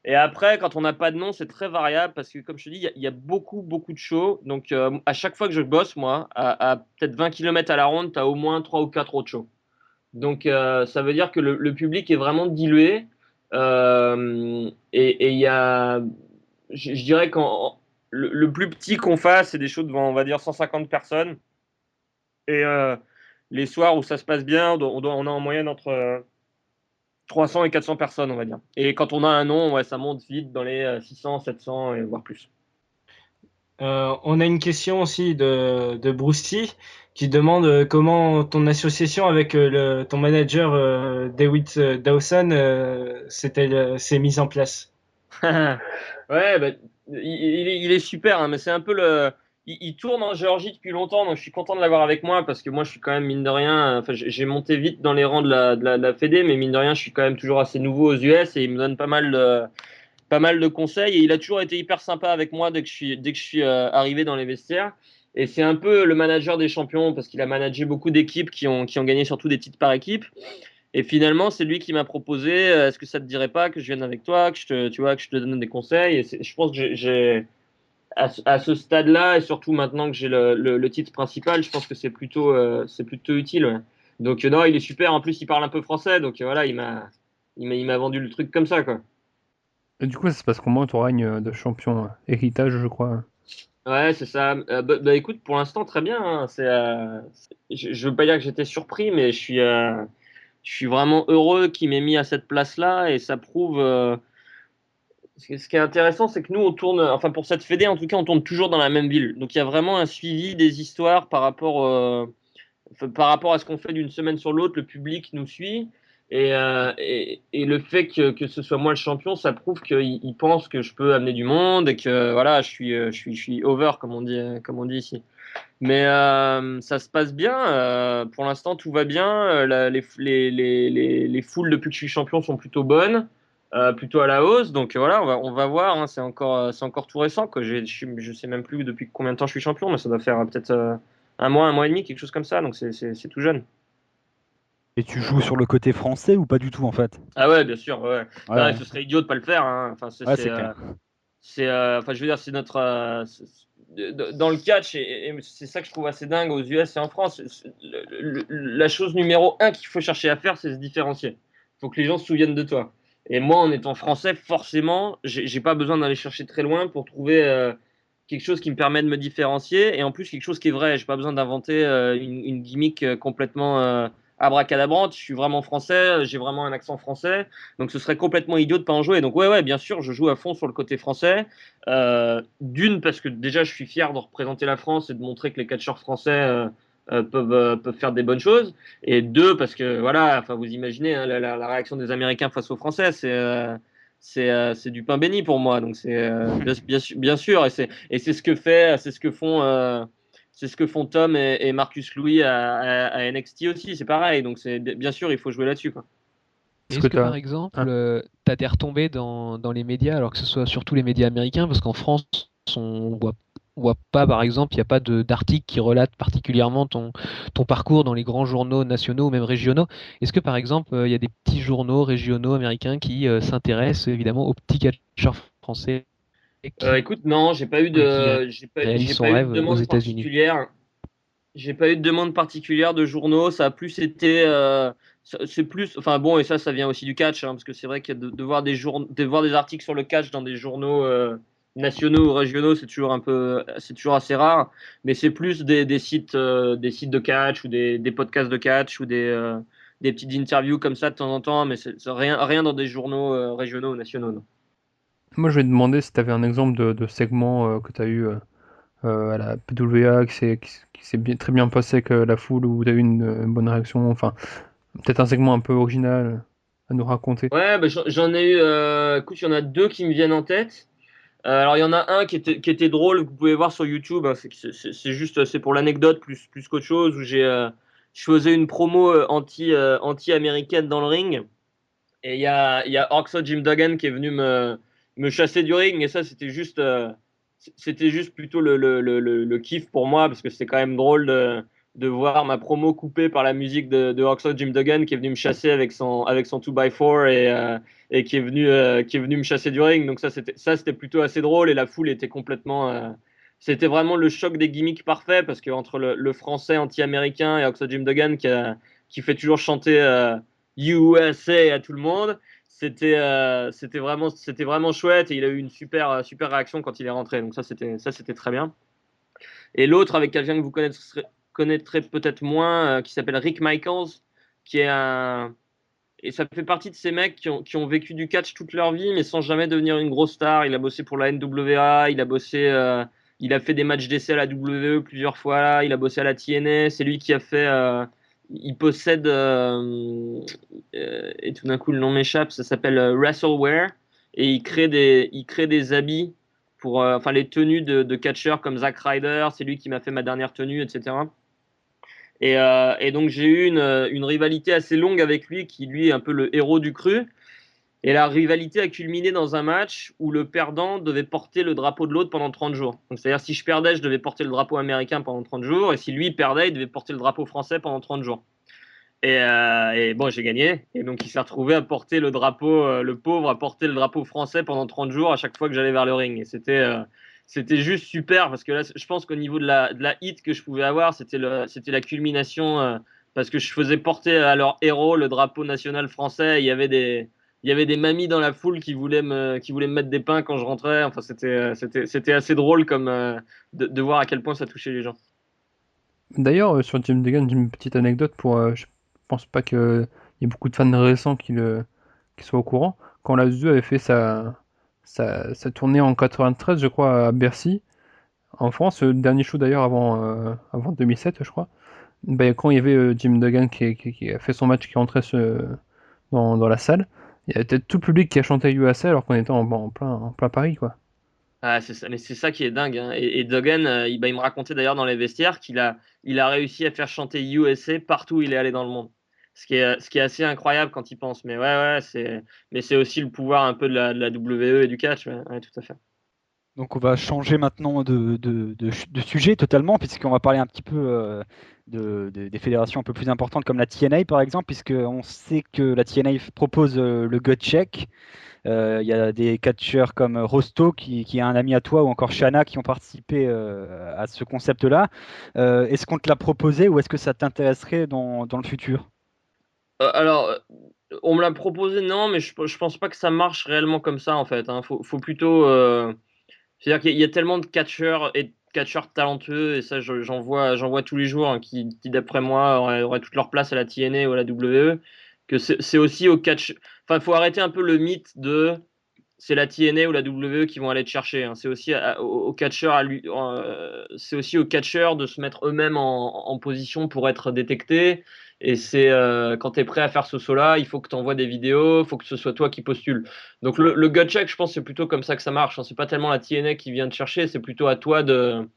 Et après, quand on n'a pas de nom, c'est très variable parce que, comme je te dis, il y a beaucoup, beaucoup de shows. Donc, à chaque fois que je bosse, moi, à peut-être 20 kilomètres à la ronde, tu as au moins 3 ou 4 autres shows. Donc, ça veut dire que le public est vraiment dilué. Et il y a, je dirais qu'le plus petit qu'on fasse, c'est des shows devant, on va dire, 150 personnes. Et les soirs où ça se passe bien, on a en moyenne entre 300 et 400 personnes, on va dire. Et quand on a un nom, ouais, ça monte vite dans les 600, 700 et voire plus. On a une question aussi de Bruce T qui demande comment ton association avec ton manager DeWitt Dawson s'est mise en place. Ouais, bah, il est super, hein, mais c'est un peu il tourne en Géorgie depuis longtemps, donc je suis content de l'avoir avec moi parce que moi je suis quand même mine de rien. Enfin, j'ai monté vite dans les rangs de la Fédé, mais mine de rien, je suis quand même toujours assez nouveau aux US et il me donne pas mal de conseils et il a toujours été hyper sympa avec moi dès que je suis arrivé dans les vestiaires. Et c'est un peu le manager des champions parce qu'il a managé beaucoup d'équipes qui ont gagné surtout des titres par équipe. Et finalement, c'est lui qui m'a proposé, est-ce que ça te dirait pas que je vienne avec toi, que je te donne des conseils. Et je pense que à ce stade-là, et surtout maintenant que j'ai le titre principal, je pense que c'est plutôt utile. Ouais. Donc non, il est super. En plus, il parle un peu français, donc voilà, il m'a vendu le truc comme ça, quoi. Et du coup, ça se passe comment ton règne de champion héritage, je crois? Ouais, c'est ça. Bah, écoute, pour l'instant, très bien. Hein. Je veux pas dire que j'étais surpris, mais je suis vraiment heureux qu'il m'ait mis à cette place-là et ça prouve. Ce qui est intéressant, c'est que nous, on tourne, enfin pour cette fédé, en tout cas, on tourne toujours dans la même ville. Donc il y a vraiment un suivi des histoires par rapport à ce qu'on fait d'une semaine sur l'autre. Le public nous suit. Et le fait que ce soit moi le champion, ça prouve qu'il pense que je peux amener du monde et que voilà, je suis over, comme on dit ici. Mais ça se passe bien. Pour l'instant, tout va bien. Les foules depuis que je suis champion sont plutôt bonnes, plutôt à la hausse. Donc voilà, on va voir. Hein. C'est encore tout récent, quoi. Je sais même plus depuis combien de temps je suis champion, mais ça doit faire peut-être un mois et demi, quelque chose comme ça. Donc c'est tout jeune. Et tu joues sur le côté français ou pas du tout en fait? Ah ouais, bien sûr. Ouais. Ouais, Non, ouais. ce serait idiot de pas le faire. Hein. Enfin, Ouais, c'est clair. enfin, je veux dire, c'est notre. Dans le catch, et c'est ça que je trouve assez dingue aux US et en France, la chose numéro un qu'il faut chercher à faire, c'est se différencier. Il faut que les gens se souviennent de toi. Et moi, en étant français, forcément, j'ai pas besoin d'aller chercher très loin pour trouver quelque chose qui me permet de me différencier. Et en plus, quelque chose qui est vrai. J'ai pas besoin d'inventer une gimmick complètement abracadabrante. Je suis vraiment français, j'ai vraiment un accent français. Donc ce serait complètement idiot de pas en jouer. Donc ouais, bien sûr, je joue à fond sur le côté français. D'une, parce que déjà, je suis fier de représenter la France et de montrer que les catcheurs français peuvent faire des bonnes choses. Et deux, parce que voilà, enfin vous imaginez hein, la réaction des Américains face aux Français, c'est du pain béni pour moi. Donc c'est bien sûr, et c'est ce que font Tom et Marcus Louis à NXT aussi, c'est pareil. Donc bien sûr, il faut jouer là-dessus, quoi. Est-ce Est-ce que que tu par as... exemple, tu as des retombées dans les médias, alors que ce soit surtout les médias américains, parce qu'en France, on voit pas, par exemple, il n'y a pas d'article qui relate particulièrement ton parcours dans les grands journaux nationaux ou même régionaux. Est-ce que par exemple, il y a des petits journaux régionaux américains qui s'intéressent évidemment aux petits catcheurs français Écoute, non, j'ai pas eu qui de, j'ai réalisent son pas eu de rêve aux demande États-Unis? particulière. J'ai pas eu de demande particulière de journaux. Ça a plus été, c'est plus, enfin bon, et ça vient aussi du catch, hein, parce que c'est vrai que de voir de voir des articles sur le catch dans des journaux nationaux ou régionaux, c'est toujours assez rare. Mais c'est plus des sites de catch ou des podcasts de catch ou des petites interviews comme ça de temps en temps, mais c'est rien dans des journaux régionaux ou nationaux. Non. Moi, je vais te demander si tu avais un exemple de segment que tu as eu à la PWA qui s'est très bien passé avec la foule, où tu as eu une bonne réaction. Enfin, peut-être un segment un peu original à nous raconter. Ouais, bah, j'en ai eu. Écoute, il y en a deux qui me viennent en tête. Alors, il y en a un qui était drôle, que vous pouvez voir sur YouTube. Hein, c'est juste, c'est pour l'anecdote plus qu'autre chose, où je faisais une promo anti-américaine dans le ring. Et il y a Orkso Jim Duggan qui est venu me chasser du ring. Et ça, c'était juste plutôt le kiff pour moi, parce que c'était quand même drôle de voir ma promo coupée par la musique de Oxlade Jim Duggan, qui est venu me chasser avec son 2x4 et qui est venu me chasser du ring. Donc c'était plutôt assez drôle, et la foule était complètement. C'était vraiment le choc des gimmicks parfait, parce que entre le français anti-américain et Oxlade Jim Duggan qui fait toujours chanter USA à tout le monde, c'était vraiment chouette, et il a eu une super réaction quand il est rentré. Donc ça c'était très bien. Et l'autre, avec quelqu'un que vous connaîtrez peut-être moins, qui s'appelle Rick Michaels, qui est un et ça fait partie de ces mecs qui ont vécu du catch toute leur vie, mais sans jamais devenir une grosse star. Il a bossé pour la NWA, il a fait des matchs d'essai à la WWE plusieurs fois là, il a bossé à la TNA. C'est lui qui a fait, il possède, et tout d'un coup le nom m'échappe, ça s'appelle Wrestleware, et il crée des habits pour, enfin les tenues de catcheurs comme Zack Ryder. C'est lui qui m'a fait ma dernière tenue, etc. Et donc j'ai eu une rivalité assez longue avec lui, qui lui est un peu le héros du cru. Et la rivalité a culminé dans un match où le perdant devait porter le drapeau de l'autre pendant 30 jours. Donc c'est-à-dire, si je perdais, je devais porter le drapeau américain pendant 30 jours, et si lui perdait, il devait porter le drapeau français pendant 30 jours. Et bon, j'ai gagné. Et donc il s'est retrouvé à porter le drapeau, le pauvre, à porter le drapeau français pendant 30 jours à chaque fois que j'allais vers le ring. Et c'était juste super, parce que là, je pense qu'au niveau de la hit que je pouvais avoir, c'était la culmination, parce que je faisais porter à leur héros le drapeau national français. Il y avait des mamies dans la foule qui voulaient me mettre des pains quand je rentrais. Enfin, c'était assez drôle de voir à quel point ça touchait les gens. D'ailleurs, sur Jim Duggan, j'ai une petite anecdote je pense pas qu'il y ait beaucoup de fans récents qui soient au courant. Quand la ZU avait fait sa tournée en 93, je crois, à Bercy, en France, le dernier show d'ailleurs avant 2007, je crois, bah, quand il y avait Jim Duggan qui a fait son match, qui rentrait dans la salle, il y avait peut-être tout le public qui a chanté USA alors qu'on était en plein Paris, quoi. Ah, c'est ça, mais c'est ça qui est dingue, hein. Et Duggan, il me racontait d'ailleurs dans les vestiaires qu'il a réussi à faire chanter USA partout où il est allé dans le monde. Ce qui est assez incroyable quand il pense. Mais ouais, ouais, mais c'est aussi le pouvoir un peu de la WWE et du catch. Ouais, ouais, tout à fait. Donc on va changer maintenant de sujet totalement, puisqu'on va parler un petit peu des fédérations un peu plus importantes comme la TNA par exemple, puisqu'on sait que la TNA propose le gut check. Il y a des catcheurs comme Rosto, qui est un ami à toi, ou encore Shana, qui ont participé à ce concept-là. Est-ce qu'on te l'a proposé, ou est-ce que ça t'intéresserait dans le futur? Alors, on me l'a proposé, non, mais je pense pas que ça marche réellement comme ça, en fait, hein. Faut plutôt. C'est-à-dire qu'il y a tellement de catcheurs et de catcheurs talentueux, et ça, j'en vois tous les jours, hein, qui d'après moi, auraient toute leur place à la TNA ou à la WWE, que c'est aussi au catch. Enfin, il faut arrêter un peu le mythe de c'est la TNA ou la WWE qui vont aller te chercher, hein. C'est aussi aux catcheurs c'est aussi aux catcheurs de se mettre eux-mêmes en position pour être détectés. Et c'est quand tu es prêt à faire ce saut-là, il faut que tu envoies des vidéos, il faut que ce soit toi qui postule. Donc le gut check, je pense que c'est plutôt comme ça que ça marche, hein. C'est pas tellement la TNA qui vient te chercher, c'est plutôt à toi de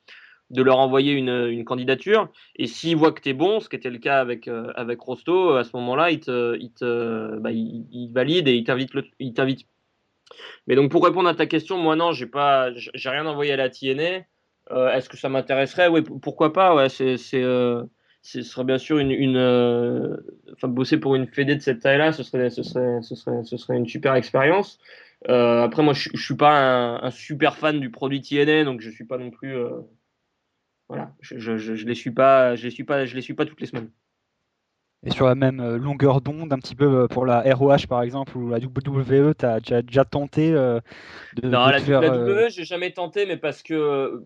leur envoyer une candidature. Et s'ils voient que tu es bon, ce qui était le cas avec Rosto, à ce moment-là, ils valident et ils t'invitent. Mais donc, pour répondre à ta question, moi non, j'ai rien envoyé à la TNA. Est-ce que ça m'intéresserait? Oui, pourquoi pas. Ouais, ce serait bien sûr enfin, bosser pour une fédé de cette taille-là, ce serait une super expérience. Après, moi, je suis pas un super fan du produit TNA, donc je suis pas non plus. Voilà, je les suis pas, je les suis pas toutes les semaines. Et sur la même longueur d'onde, un petit peu pour la ROH par exemple, ou la WWE, tu as déjà tenté Non, de te la, faire. la WWE, j'ai jamais tenté, mais parce que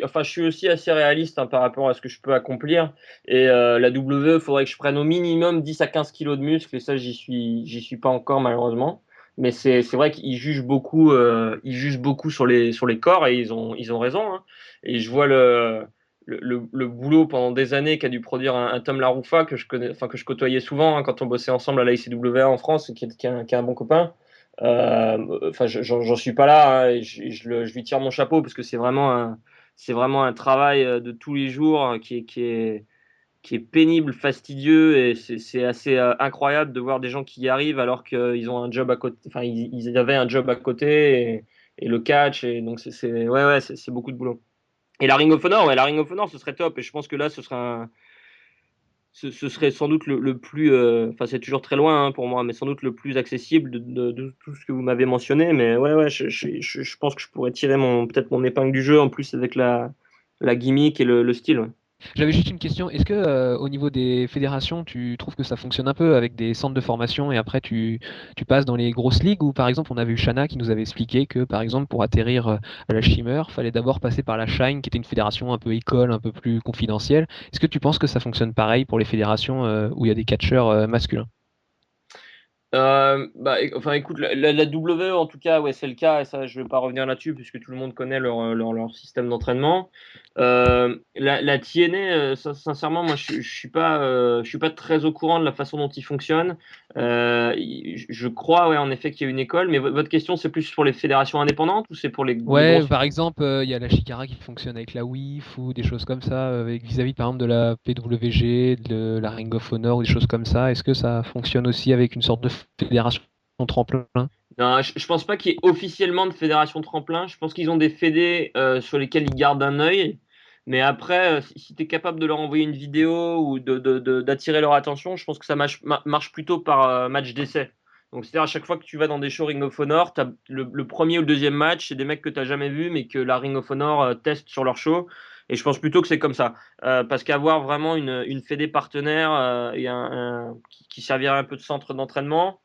enfin, je suis aussi assez réaliste, hein, par rapport à ce que je peux accomplir. Et la WWE, il faudrait que je prenne au minimum 10 à 15 kilos de muscle, et ça, j'y suis pas encore, malheureusement. Mais c'est vrai qu'ils jugent beaucoup sur les corps, et ils ont raison, hein. Et je vois le boulot pendant des années qu'a dû produire un Tom LaRuffa, que je connais, enfin, que je côtoyais souvent, hein, quand on bossait ensemble à la ICWA en France, qui est un bon copain. Enfin, j'en suis pas là, hein, et je lui tire mon chapeau, parce que c'est vraiment un travail de tous les jours, qui qui est pénible, fastidieux, et c'est assez incroyable de voir des gens qui y arrivent alors qu'ils ont un job à côté, enfin ils avaient un job à côté et le catch, et donc c'est beaucoup de boulot. Et la Ring of Honor, la Ring of Honor, ce serait top, et je pense que là, ce serait sans doute le plus, enfin c'est toujours très loin hein, pour moi, mais sans doute le plus accessible de tout ce que vous m'avez mentionné. Mais je pense que je pourrais tirer peut-être mon épingle du jeu en plus avec la gimmick et le style. Ouais. J'avais juste une question. Est-ce que au niveau des fédérations, tu trouves que ça fonctionne un peu avec des centres de formation et après tu passes dans les grosses ligues ou par exemple on avait eu Shana qui nous avait expliqué que par exemple pour atterrir à la Shimmer, fallait d'abord passer par la Shine qui était une fédération un peu école, un peu plus confidentielle. Est-ce que tu penses que ça fonctionne pareil pour les fédérations où il y a des catcheurs masculins? Enfin, écoute, la WWE, en tout cas, ouais, c'est le cas, et ça, je vais pas revenir là-dessus, puisque tout le monde connaît leur système d'entraînement. La TNA, sincèrement, moi, je suis pas très au courant de la façon dont ils fonctionnent. Je crois, ouais, en effet, qu'il y a une école, mais votre question, c'est plus pour les fédérations indépendantes ou c'est pour les Ouais, grosses? par exemple, il y a la Shikara qui fonctionne avec la WIF ou des choses comme ça, avec vis-à-vis par exemple de la PWG, de la Ring of Honor ou des choses comme ça. Est-ce que ça fonctionne aussi avec une sorte de fédération tremplin? Non, je pense pas qu'il y ait officiellement de fédération tremplin. Je pense qu'ils ont des fédés sur lesquels ils gardent un œil. Mais après, si tu es capable de leur envoyer une vidéo ou d'attirer leur attention, je pense que ça marche plutôt par match d'essai. Donc, c'est-à-dire à chaque fois que tu vas dans des shows Ring of Honor, t'as le premier ou le deuxième match, c'est des mecs que tu n'as jamais vus, mais que la Ring of Honor teste sur leur show. Et je pense plutôt que c'est comme ça. Parce qu'avoir vraiment une fédé partenaire et qui servirait un peu de centre d'entraînement,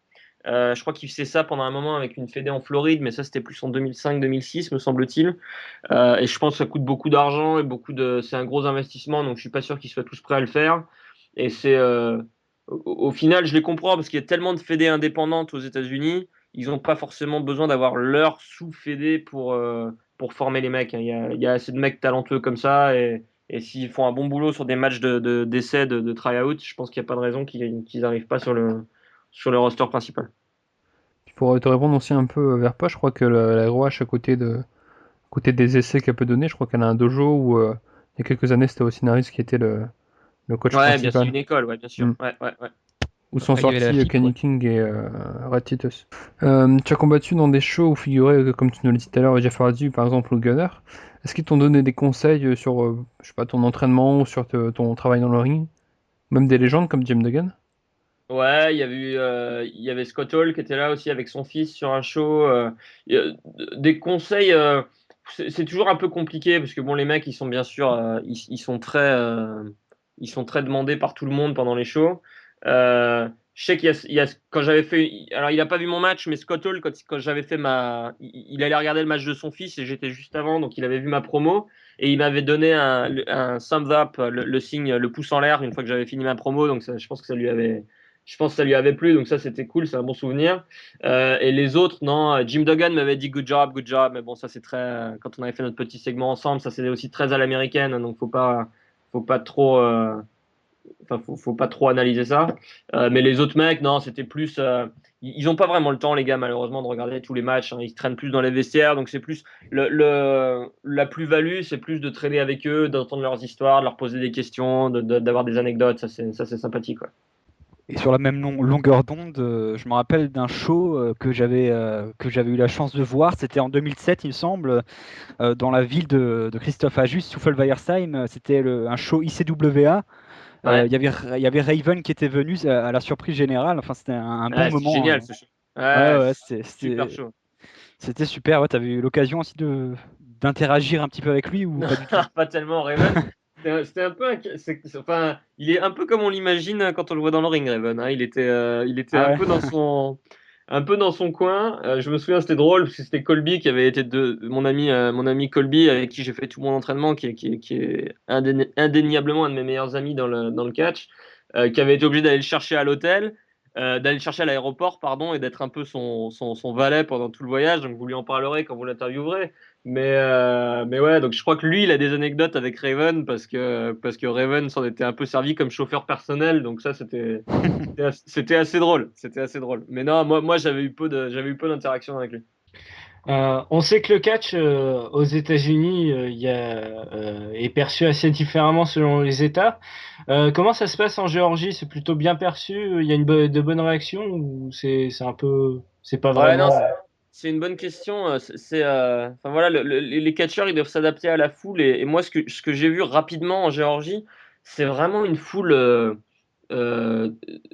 je crois qu'il faisait ça pendant un moment avec une fédé en Floride, mais ça c'était plus en 2005-2006 me semble-t-il. Et je pense que ça coûte beaucoup d'argent et c'est un gros investissement, donc je suis pas sûr qu'ils soient tous prêts à le faire. Et au final, je les comprends parce qu'il y a tellement de fédés indépendantes aux États-Unis, ils n'ont pas forcément besoin d'avoir leur sous-fédé pour former les mecs. Hein. Il y a assez de mecs talentueux comme ça, et s'ils font un bon boulot sur des matchs d'essai, de try-out, je pense qu'il n'y a pas de raison qu'ils n'arrivent pas sur le roster principal. Pour te répondre aussi un peu vers pas, je crois que la Roche, à côté des essais qu'elle peut donner, je crois qu'elle a un dojo où il y a quelques années c'était Osinaris qui était le coach Ouais, bien sûr, une principal. école, ouais, bien sûr. Mm. Ouais, ouais, ouais. Où sont Il y avait la sortis FIP, Kenny ouais. King et Red Titus. Tu as combattu dans des shows où figurait, comme tu nous l'as dit tout à l'heure, Jeff Hardy par exemple ou Gunner. Est-ce qu'ils t'ont donné des conseils sur je sais pas, ton entraînement ou sur ton travail dans le ring? Même des légendes comme Jim Duggan? Ouais, il y avait Scott Hall qui était là aussi avec son fils sur un show. Il y a des conseils, c'est toujours un peu compliqué parce que bon, les mecs, ils sont bien sûr, ils sont très demandés par tout le monde pendant les shows. Je sais quand j'avais fait, alors il a pas vu mon match, mais Scott Hall, quand j'avais fait il allait regarder le match de son fils et j'étais juste avant, donc il avait vu ma promo et il m'avait donné un thumbs up, le signe, le pouce en l'air une fois que j'avais fini ma promo, donc je pense que ça lui avait plu, donc ça c'était cool, c'est un bon souvenir. Et les autres, non, Jim Duggan m'avait dit good job, mais bon, ça c'est très. Quand on avait fait notre petit segment ensemble, ça c'est aussi très à l'américaine, donc faut pas trop, enfin, faut pas trop analyser ça. Mais les autres mecs, non, c'était plus. Ils ont pas vraiment le temps, les gars, malheureusement, de regarder tous les matchs. Hein. Ils traînent plus dans les vestiaires, donc c'est plus la plus-value, c'est plus de traîner avec eux, d'entendre leurs histoires, de leur poser des questions, d'avoir des anecdotes. Ça c'est sympathique, quoi. Et sur la même longueur d'onde, je me rappelle d'un show que j'avais eu la chance de voir. C'était en 2007, il me semble, dans la ville de Christophe Ajus, Souffle-Weiersheim. C'était un show ICWA. Ouais. Il y avait Raven qui était venu à la surprise générale. Enfin, c'était un bon Ouais, c'est moment. génial ce show. Ouais, Ouais, ouais, super chaud. c'était super. Ouais, tu avais eu l'occasion aussi d'interagir un petit peu avec lui ou Non, pas du tout? pas tellement, Raven. C'était un peu, enfin, il est un peu comme on l'imagine quand on le voit dans le ring, Raven. Hein. Il était Ah un ouais. peu dans son coin. Je me souviens, c'était drôle parce que c'était Colby qui avait été mon ami Colby avec qui j'ai fait tout mon entraînement, qui est indéniablement un de mes meilleurs amis dans le catch, qui avait été obligé d'aller le chercher à l'hôtel, d'aller le chercher à l'aéroport, pardon, et d'être un peu son valet pendant tout le voyage. Donc vous lui en parlerez quand vous l'interviewerez. Mais ouais, donc je crois que lui, il a des anecdotes avec Raven parce que Raven s'en était un peu servi comme chauffeur personnel. Donc ça, c'était assez drôle. C'était assez drôle. Mais non, moi j'avais eu peu d'interaction avec lui. On sait que le catch aux États-Unis est perçu assez différemment selon les États. Comment ça se passe en Géorgie? C'est plutôt bien perçu? Il y a de bonnes réactions ou c'est pas Ouais, non, vraiment? c'est une bonne question. Enfin voilà, les catcheurs, ils doivent s'adapter à la foule. Et moi, ce que j'ai vu rapidement en Géorgie, c'est vraiment une foule. Euh,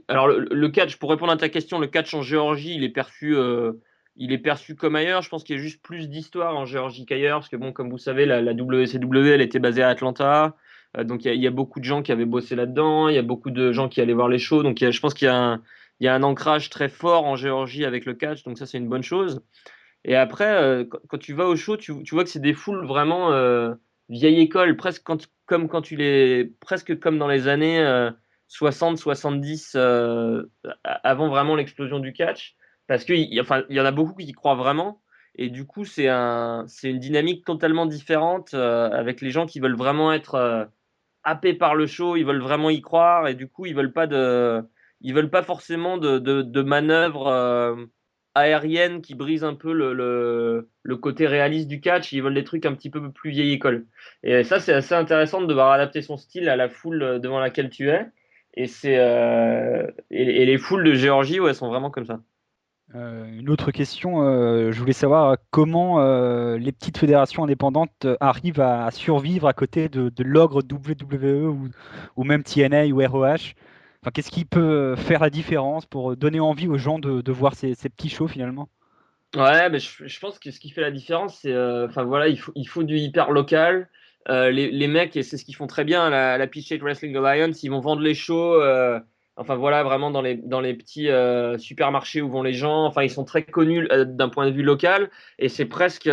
alors le catch, pour répondre à ta question, le catch en Géorgie, il est perçu comme ailleurs. Je pense qu'il y a juste plus d'histoire en Géorgie qu'ailleurs, parce que bon, comme vous savez, la WCW, elle était basée à Atlanta. Donc il y a beaucoup de gens qui avaient bossé là-dedans. Il y a beaucoup de gens qui allaient voir les shows. Donc je pense qu'il y a un ancrage très fort en Géorgie avec le catch. Donc ça, c'est une bonne chose. Et après, quand tu vas au show, tu vois que c'est des foules vraiment vieille école, presque presque comme dans les années 60, 70, avant vraiment l'explosion du catch, parce enfin, il y en a beaucoup qui y croient vraiment, et du coup, c'est une dynamique totalement différente avec les gens qui veulent vraiment être happés par le show, ils veulent vraiment y croire, et du coup, ils veulent pas forcément de manœuvres aériennes qui brisent un peu le côté réaliste du catch. Ils veulent des trucs un petit peu plus vieille école. Et ça, c'est assez intéressant de devoir adapter son style à la foule devant laquelle tu es. Et les foules de Géorgie, ouais, sont vraiment comme ça. Une autre question, je voulais savoir comment les petites fédérations indépendantes arrivent à survivre à côté de l'ogre WWE ou même TNA ou ROH. Enfin, qu'est-ce qui peut faire la différence pour donner envie aux gens de voir ces petits shows finalement? Ouais, mais je pense que ce qui fait la différence, c'est, enfin voilà, il faut du hyper local. Les mecs, et c'est ce qu'ils font très bien, la Peachtree Wrestling Alliance, ils vont vendre les shows, enfin voilà, vraiment dans les petits supermarchés où vont les gens. Enfin, ils sont très connus d'un point de vue local, et c'est presque,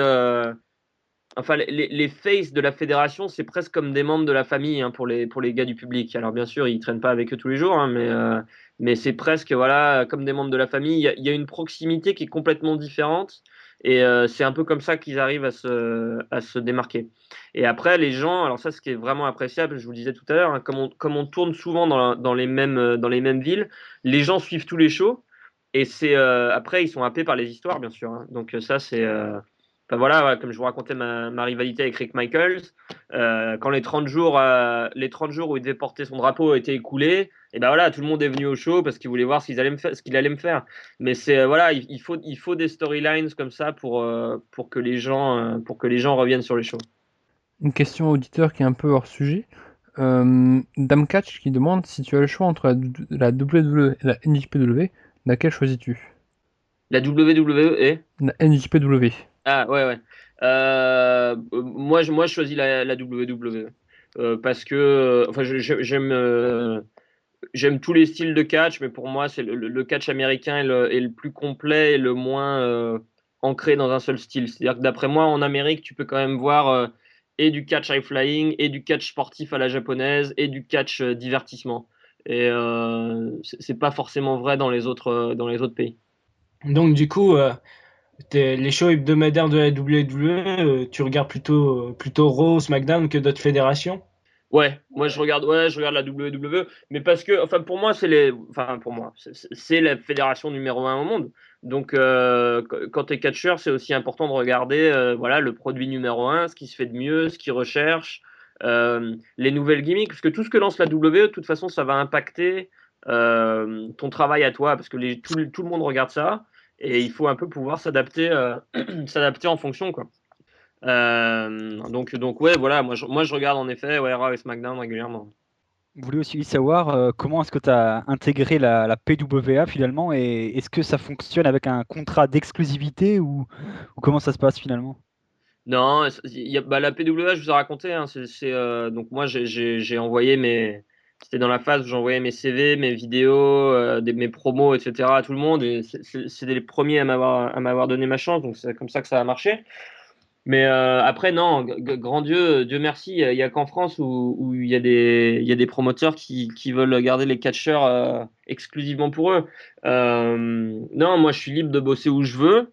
enfin, les faces de la fédération, c'est presque comme des membres de la famille hein, pour les gars du public. Alors, bien sûr, ils traînent pas avec eux tous les jours, hein, mais c'est presque voilà, comme des membres de la famille. Il y a une proximité qui est complètement différente. Et c'est un peu comme ça qu'ils arrivent à se démarquer. Et après, les gens, alors ça, ce qui est vraiment appréciable, je vous le disais tout à l'heure, hein, comme on tourne souvent dans les mêmes villes, les gens suivent tous les shows. Et après, ils sont happés par les histoires, bien sûr. Hein. Donc, ça, c'est. Enfin voilà, ouais, comme je vous racontais ma rivalité avec Rick Michaels, quand les 30 jours où il devait porter son drapeau étaient écoulés, et ben voilà, tout le monde est venu au show parce qu'il voulait voir ce qu'il allait me faire. Mais c'est voilà, il faut des storylines comme ça pour que les gens reviennent sur les shows. Une question auditeur qui est un peu hors sujet. Dame Catch qui demande si tu as le choix entre la WWE et la NJPW, laquelle choisis-tu? La WWE. La NJPW. Ah ouais ouais. Moi je choisis la WWE. Parce que enfin j'aime tous les styles de catch, mais pour moi, c'est le catch américain est le plus complet et le moins ancré dans un seul style. C'est-à-dire que d'après moi, en Amérique, tu peux quand même voir et du catch high flying, et du catch sportif à la japonaise, et du catch divertissement. Et c'est pas forcément vrai dans les autres pays. Donc du coup, les shows hebdomadaires de la WWE, tu regardes plutôt Raw, SmackDown que d'autres fédérations? Ouais, je regarde la WWE, mais parce que, enfin, pour moi, enfin, pour moi, c'est la fédération numéro un au monde. Donc, quand tu es catcheur, c'est aussi important de regarder, voilà, le produit numéro un, ce qui se fait de mieux, ce qu'ils recherchent, les nouvelles gimmicks, parce que tout ce que lance la WWE, de toute façon, ça va impacter ton travail à toi, parce que tout le monde regarde ça, et il faut un peu pouvoir s'adapter, s'adapter en fonction, quoi. Donc ouais, voilà, moi je regarde en effet ouais, Raw et SmackDown régulièrement. Vous voulez aussi savoir comment est-ce que tu as intégré la PWA finalement et est-ce que ça fonctionne avec un contrat d'exclusivité ou comment ça se passe finalement? Non, la PWA, je vous ai raconté, hein, donc moi j'ai envoyé c'était dans la phase où j'envoyais mes CV, mes vidéos, mes promos, etc. à tout le monde, et c'est les premiers à m'avoir donné ma chance, donc c'est comme ça que ça a marché. Mais après, non, grand Dieu, Dieu merci, il y a qu'en France où il y a des promoteurs qui veulent garder les catcheurs exclusivement pour eux. Non, moi je suis libre de bosser où je veux.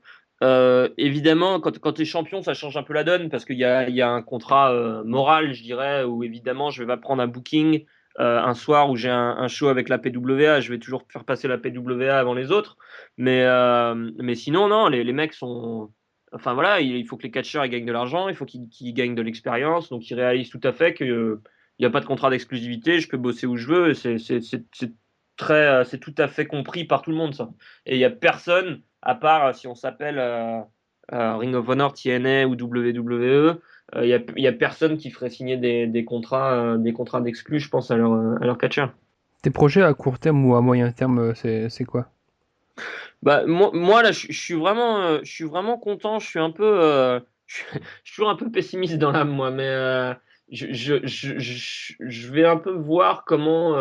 Évidemment, quand tu es champion, ça change un peu la donne parce qu'il y a un contrat moral, je dirais, où évidemment je vais pas prendre un booking un soir où j'ai un show avec la PWA, je vais toujours faire passer la PWA avant les autres. Mais sinon, non, les mecs sont Enfin voilà, il faut que les catcheurs ils gagnent de l'argent, il faut qu'ils gagnent de l'expérience, donc ils réalisent tout à fait qu'il n'y a pas de contrat d'exclusivité, je peux bosser où je veux, et c'est tout à fait compris par tout le monde ça. Et il n'y a personne, à part si on s'appelle Ring of Honor, TNA ou WWE, il y a personne qui ferait signer des contrats d'exclus, je pense, à leur catcheur. Tes projets à court terme ou à moyen terme, c'est quoi? Bah, moi là, je suis vraiment content. Je suis un peu, je suis toujours un peu pessimiste dans l'âme, moi, mais je vais un peu voir comment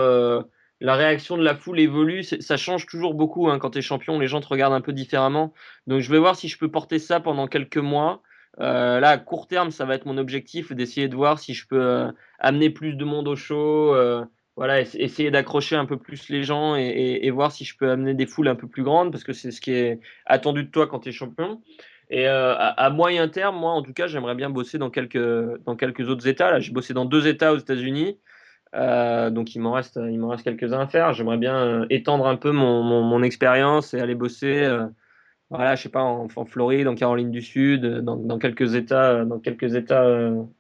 la réaction de la foule évolue. Ça change toujours beaucoup hein, quand tu es champion, les gens te regardent un peu différemment. Donc, je vais voir si je peux porter ça pendant quelques mois. Là, à court terme, ça va être mon objectif d'essayer de voir si je peux amener plus de monde au show. Voilà, essayer d'accrocher un peu plus les gens et voir si je peux amener des foules un peu plus grandes parce que c'est ce qui est attendu de toi quand tu es champion. Et à moyen terme, moi en tout cas, j'aimerais bien bosser dans quelques autres États. Là, j'ai bossé dans 2 États aux États-Unis, donc il m'en reste quelques-uns à faire. J'aimerais bien étendre un peu mon expérience et aller bosser, voilà, je sais pas, en Floride, en Caroline du Sud, dans quelques États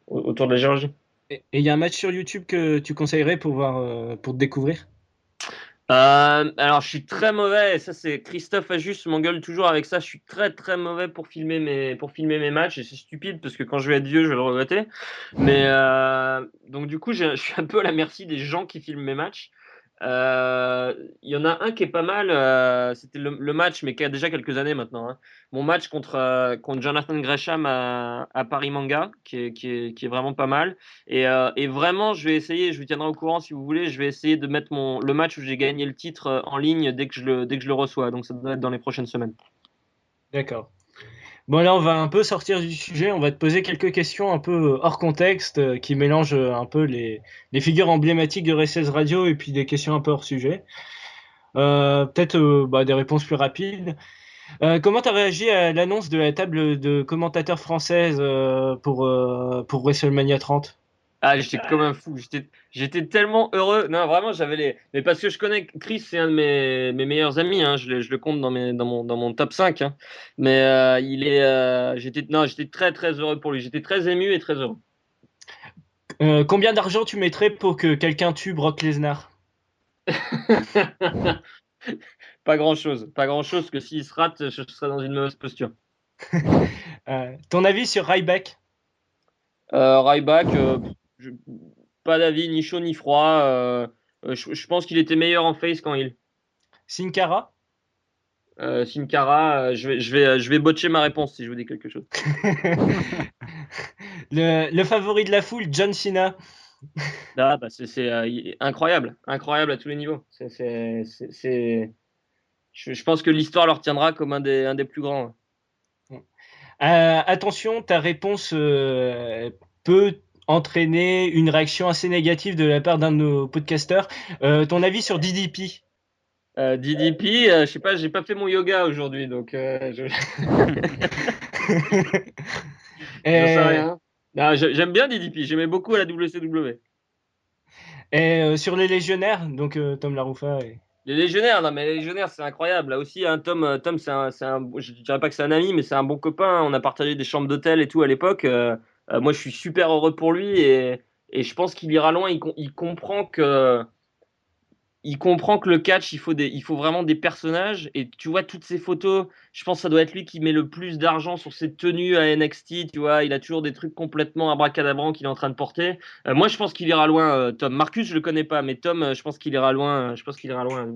autour de la Géorgie. Et il y a un match sur YouTube que tu conseillerais pour voir, pour te découvrir? Alors, je suis très mauvais, et ça c'est Christophe Ajus m'engueule toujours avec ça. Je suis très très mauvais pour filmer mes matchs et c'est stupide parce que quand je vais être vieux, je vais le regretter. Mais donc du coup, je suis un peu à la merci des gens qui filment mes matchs. Il y en a un qui est pas mal. C'était le match, mais qui a déjà quelques années maintenant. Hein. Mon match contre Jonathan Gresham à Paris Manga, qui est vraiment pas mal. Et vraiment, je vais essayer, je vous tiendrai au courant si vous voulez, je vais essayer de mettre le match où j'ai gagné le titre en ligne dès que je le reçois. Donc ça doit être dans les prochaines semaines. D'accord. Bon, là, on va un peu sortir du sujet. On va te poser quelques questions un peu hors contexte, qui mélangent un peu les figures emblématiques de RSS Radio et puis des questions un peu hors sujet. Peut-être bah, des réponses plus rapides. Comment tu as réagi à l'annonce de la table de commentateurs française pour WrestleMania 30? Ah, j'étais comme un fou. J'étais tellement heureux. Non, vraiment, mais parce que je connais Chris, c'est un de mes meilleurs amis. Hein. Je le compte dans mon top 5. Hein. Mais j'étais très, très heureux pour lui. J'étais très ému et très heureux. Combien d'argent tu mettrais pour que quelqu'un tue Brock Lesnar? Pas grand-chose. Pas grand-chose, que s'il se rate, je serais dans une mauvaise posture. Ton avis sur Ryback? Ryback, pas d'avis, ni chaud ni froid. Je pense qu'il était meilleur en face qu'en heel. Sin Cara? Sin Cara, je vais botcher ma réponse si je vous dis quelque chose. Le favori de la foule, John Cena? Ah, bah, c'est incroyable, incroyable à tous les niveaux. Je pense que l'histoire leur tiendra comme un des plus grands. Attention, ta réponse peut entraîner une réaction assez négative de la part d'un de nos podcasteurs. Ton avis sur DDP? DDP, je sais pas, j'ai pas fait mon yoga aujourd'hui, donc j'en sais rien. Non, j'aime bien DDP, j'aimais beaucoup à la WCW. Et sur les légionnaires, donc Tom Laroufa. Les légionnaires, non mais les légionnaires, c'est incroyable. Là aussi, hein, Tom je dirais pas que c'est un ami, mais c'est un bon copain. On a partagé des chambres d'hôtel et tout à l'époque. Moi, je suis super heureux pour lui et je pense qu'il ira loin. Il comprend que le catch, il faut vraiment des personnages. Et tu vois, toutes ces photos, je pense que ça doit être lui qui met le plus d'argent sur ses tenues à NXT. Tu vois, il a toujours des trucs complètement abracadabrants qu'il est en train de porter. Moi, je pense qu'il ira loin, Tom. Marcus, je le connais pas, mais Tom, je pense qu'il ira loin. Je pense qu'il ira loin.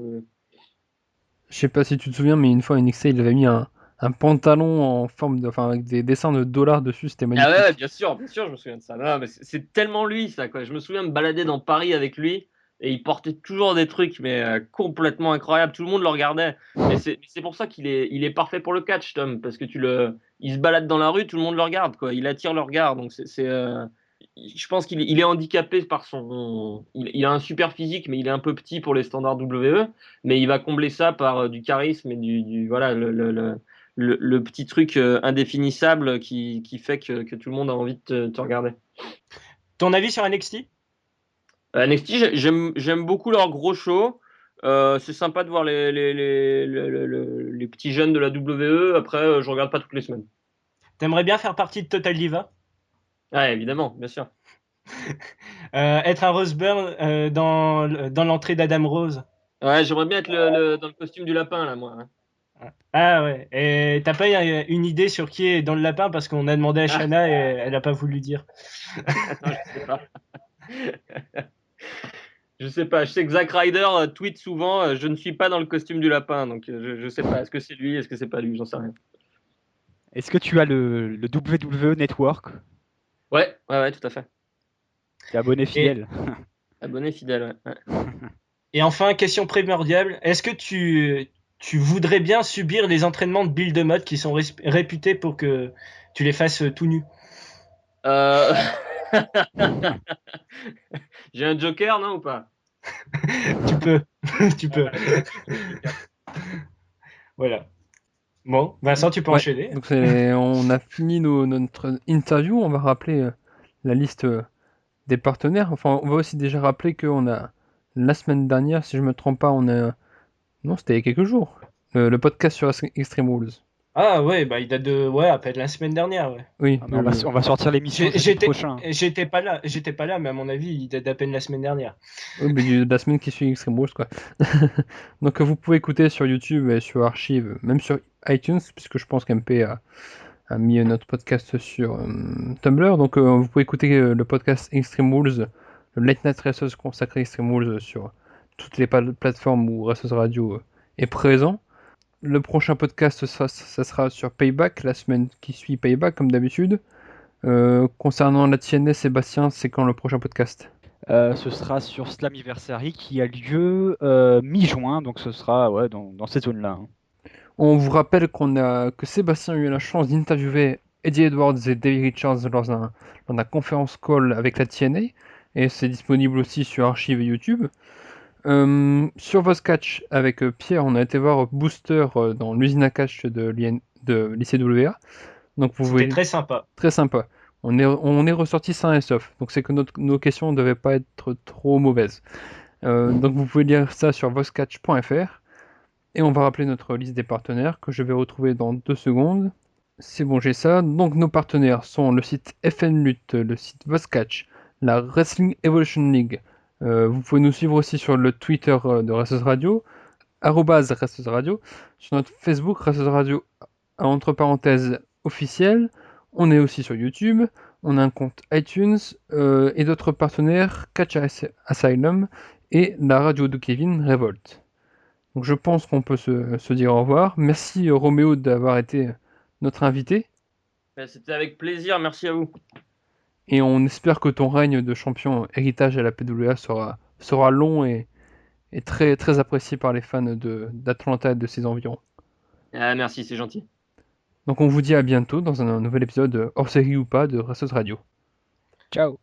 Je sais pas si tu te souviens, mais une fois, NXT, il avait mis un pantalon en forme enfin, avec des dessins de dollars dessus, c'était Ah ouais, magnifique. bien sûr, je me souviens de ça. Non, mais c'est tellement lui, ça, quoi. Je me souviens me balader dans Paris avec lui et il portait toujours des trucs, mais complètement incroyables. Tout le monde le regardait. Mais c'est pour ça il est parfait pour le catch, Tom, parce que il se balade dans la rue, tout le monde le regarde, quoi. Il attire le regard. Donc je pense qu'il est handicapé par il a un super physique, mais il est un peu petit pour les standards WWE. Mais il va combler ça par du charisme et voilà, le petit truc indéfinissable qui fait que tout le monde a envie de te regarder. Ton avis sur NXT? NXT, j'aime beaucoup leur gros show. C'est sympa de voir les petits jeunes de la WWE. Après, je regarde pas toutes les semaines. T'aimerais bien faire partie de Total Diva? Ouais, évidemment, bien sûr. Être un Rose Byrne dans l'entrée d'Adam Rose? Ouais, j'aimerais bien être dans le costume du lapin, là, moi. Ah ouais. Et t'as pas une idée sur qui est dans le lapin? Parce qu'on a demandé à Ah, Shanna et elle a pas voulu dire. attends, je sais pas. Je sais pas. Je sais que Zack Ryder tweet souvent je ne suis pas dans le costume du lapin. Donc, je sais pas. Est-ce que c'est lui? Est-ce que c'est pas lui? J'en sais rien. Est-ce que tu as le WWE Network? Ouais, ouais, ouais, tout à fait. T'es abonné Et, fidèle. Abonné fidèle, ouais. et enfin, question primordiale. Est-ce que tu voudrais bien subir les entraînements de Bill DeMott qui sont réputés pour que tu les fasses tout nu? Euh, J'ai un joker, non, ou pas? Tu peux. Tu peux. Allez, vas-y, je mets le joker. Voilà. Bon, Vincent, tu peux Ouais, enchaîner. donc on a fini notre interview. On va rappeler la liste des partenaires. Enfin, on va aussi déjà rappeler qu'on a la semaine dernière, si je me trompe pas, non, c'était il y a quelques jours, le podcast sur Extreme Rules. Ah ouais, bah il date de ouais, à peine la semaine dernière, ouais. Oui, Ah, mais on va sortir l'émission jeudi prochain. J'étais pas là, mais à mon avis, il date d'à peine la semaine dernière. oui, mais de la semaine qui suit Extreme Rules, quoi. Donc vous pouvez écouter sur YouTube et sur Archive, même sur iTunes, puisque je pense qu'MP a mis notre podcast sur Tumblr. Donc vous pouvez écouter le podcast Extreme Rules, le Late Night Racers consacré à Extreme Rules sur toutes les plateformes où Racers Radio est présent. Le prochain podcast, ça sera sur Payback, la semaine qui suit Payback, comme d'habitude. Concernant la TNS, Sébastien, c'est quand le prochain podcast? Ce sera sur Slammiversary qui a lieu mi-juin, donc ce sera ouais, dans cette zone-là. Hein. On vous rappelle que Sébastien a eu la chance d'interviewer Eddie Edwards et David Richards lors d'un conférence call avec la TNA, et c'est disponible aussi sur Archive et YouTube. Sur Voscatch, avec Pierre, on a été voir Booster dans l'usine à catch de l'ICWA. Donc vous C'était voyez, très sympa. très sympa. On est ressorti sain et sauf. Donc c'est que nos questions ne devaient pas être trop mauvaises. Donc vous pouvez lire ça sur voscatch.fr. Et on va rappeler notre liste des partenaires que je vais retrouver dans 2 secondes. C'est bon, j'ai ça. Donc nos partenaires sont le site FN Lutte, le site Voscatch, la Wrestling Evolution League. Vous pouvez nous suivre aussi sur le Twitter de Wrestlers Radio, @Wrestlers Radio, sur notre Facebook Wrestlers Radio entre parenthèses officiel. On est aussi sur YouTube. On a un compte iTunes et d'autres partenaires, Catch Asylum et la radio de Kevin Revolt. Donc je pense qu'on peut se dire au revoir. Merci Roméo d'avoir été notre invité. C'était avec plaisir. Merci à vous. Et on espère que ton règne de champion héritage à la PWA sera long et très, très apprécié par les fans d'Atlanta et de ses environs. Ah, merci, c'est gentil. Donc on vous dit à bientôt dans un nouvel épisode hors série ou pas de Wrestlers Radio. Ciao.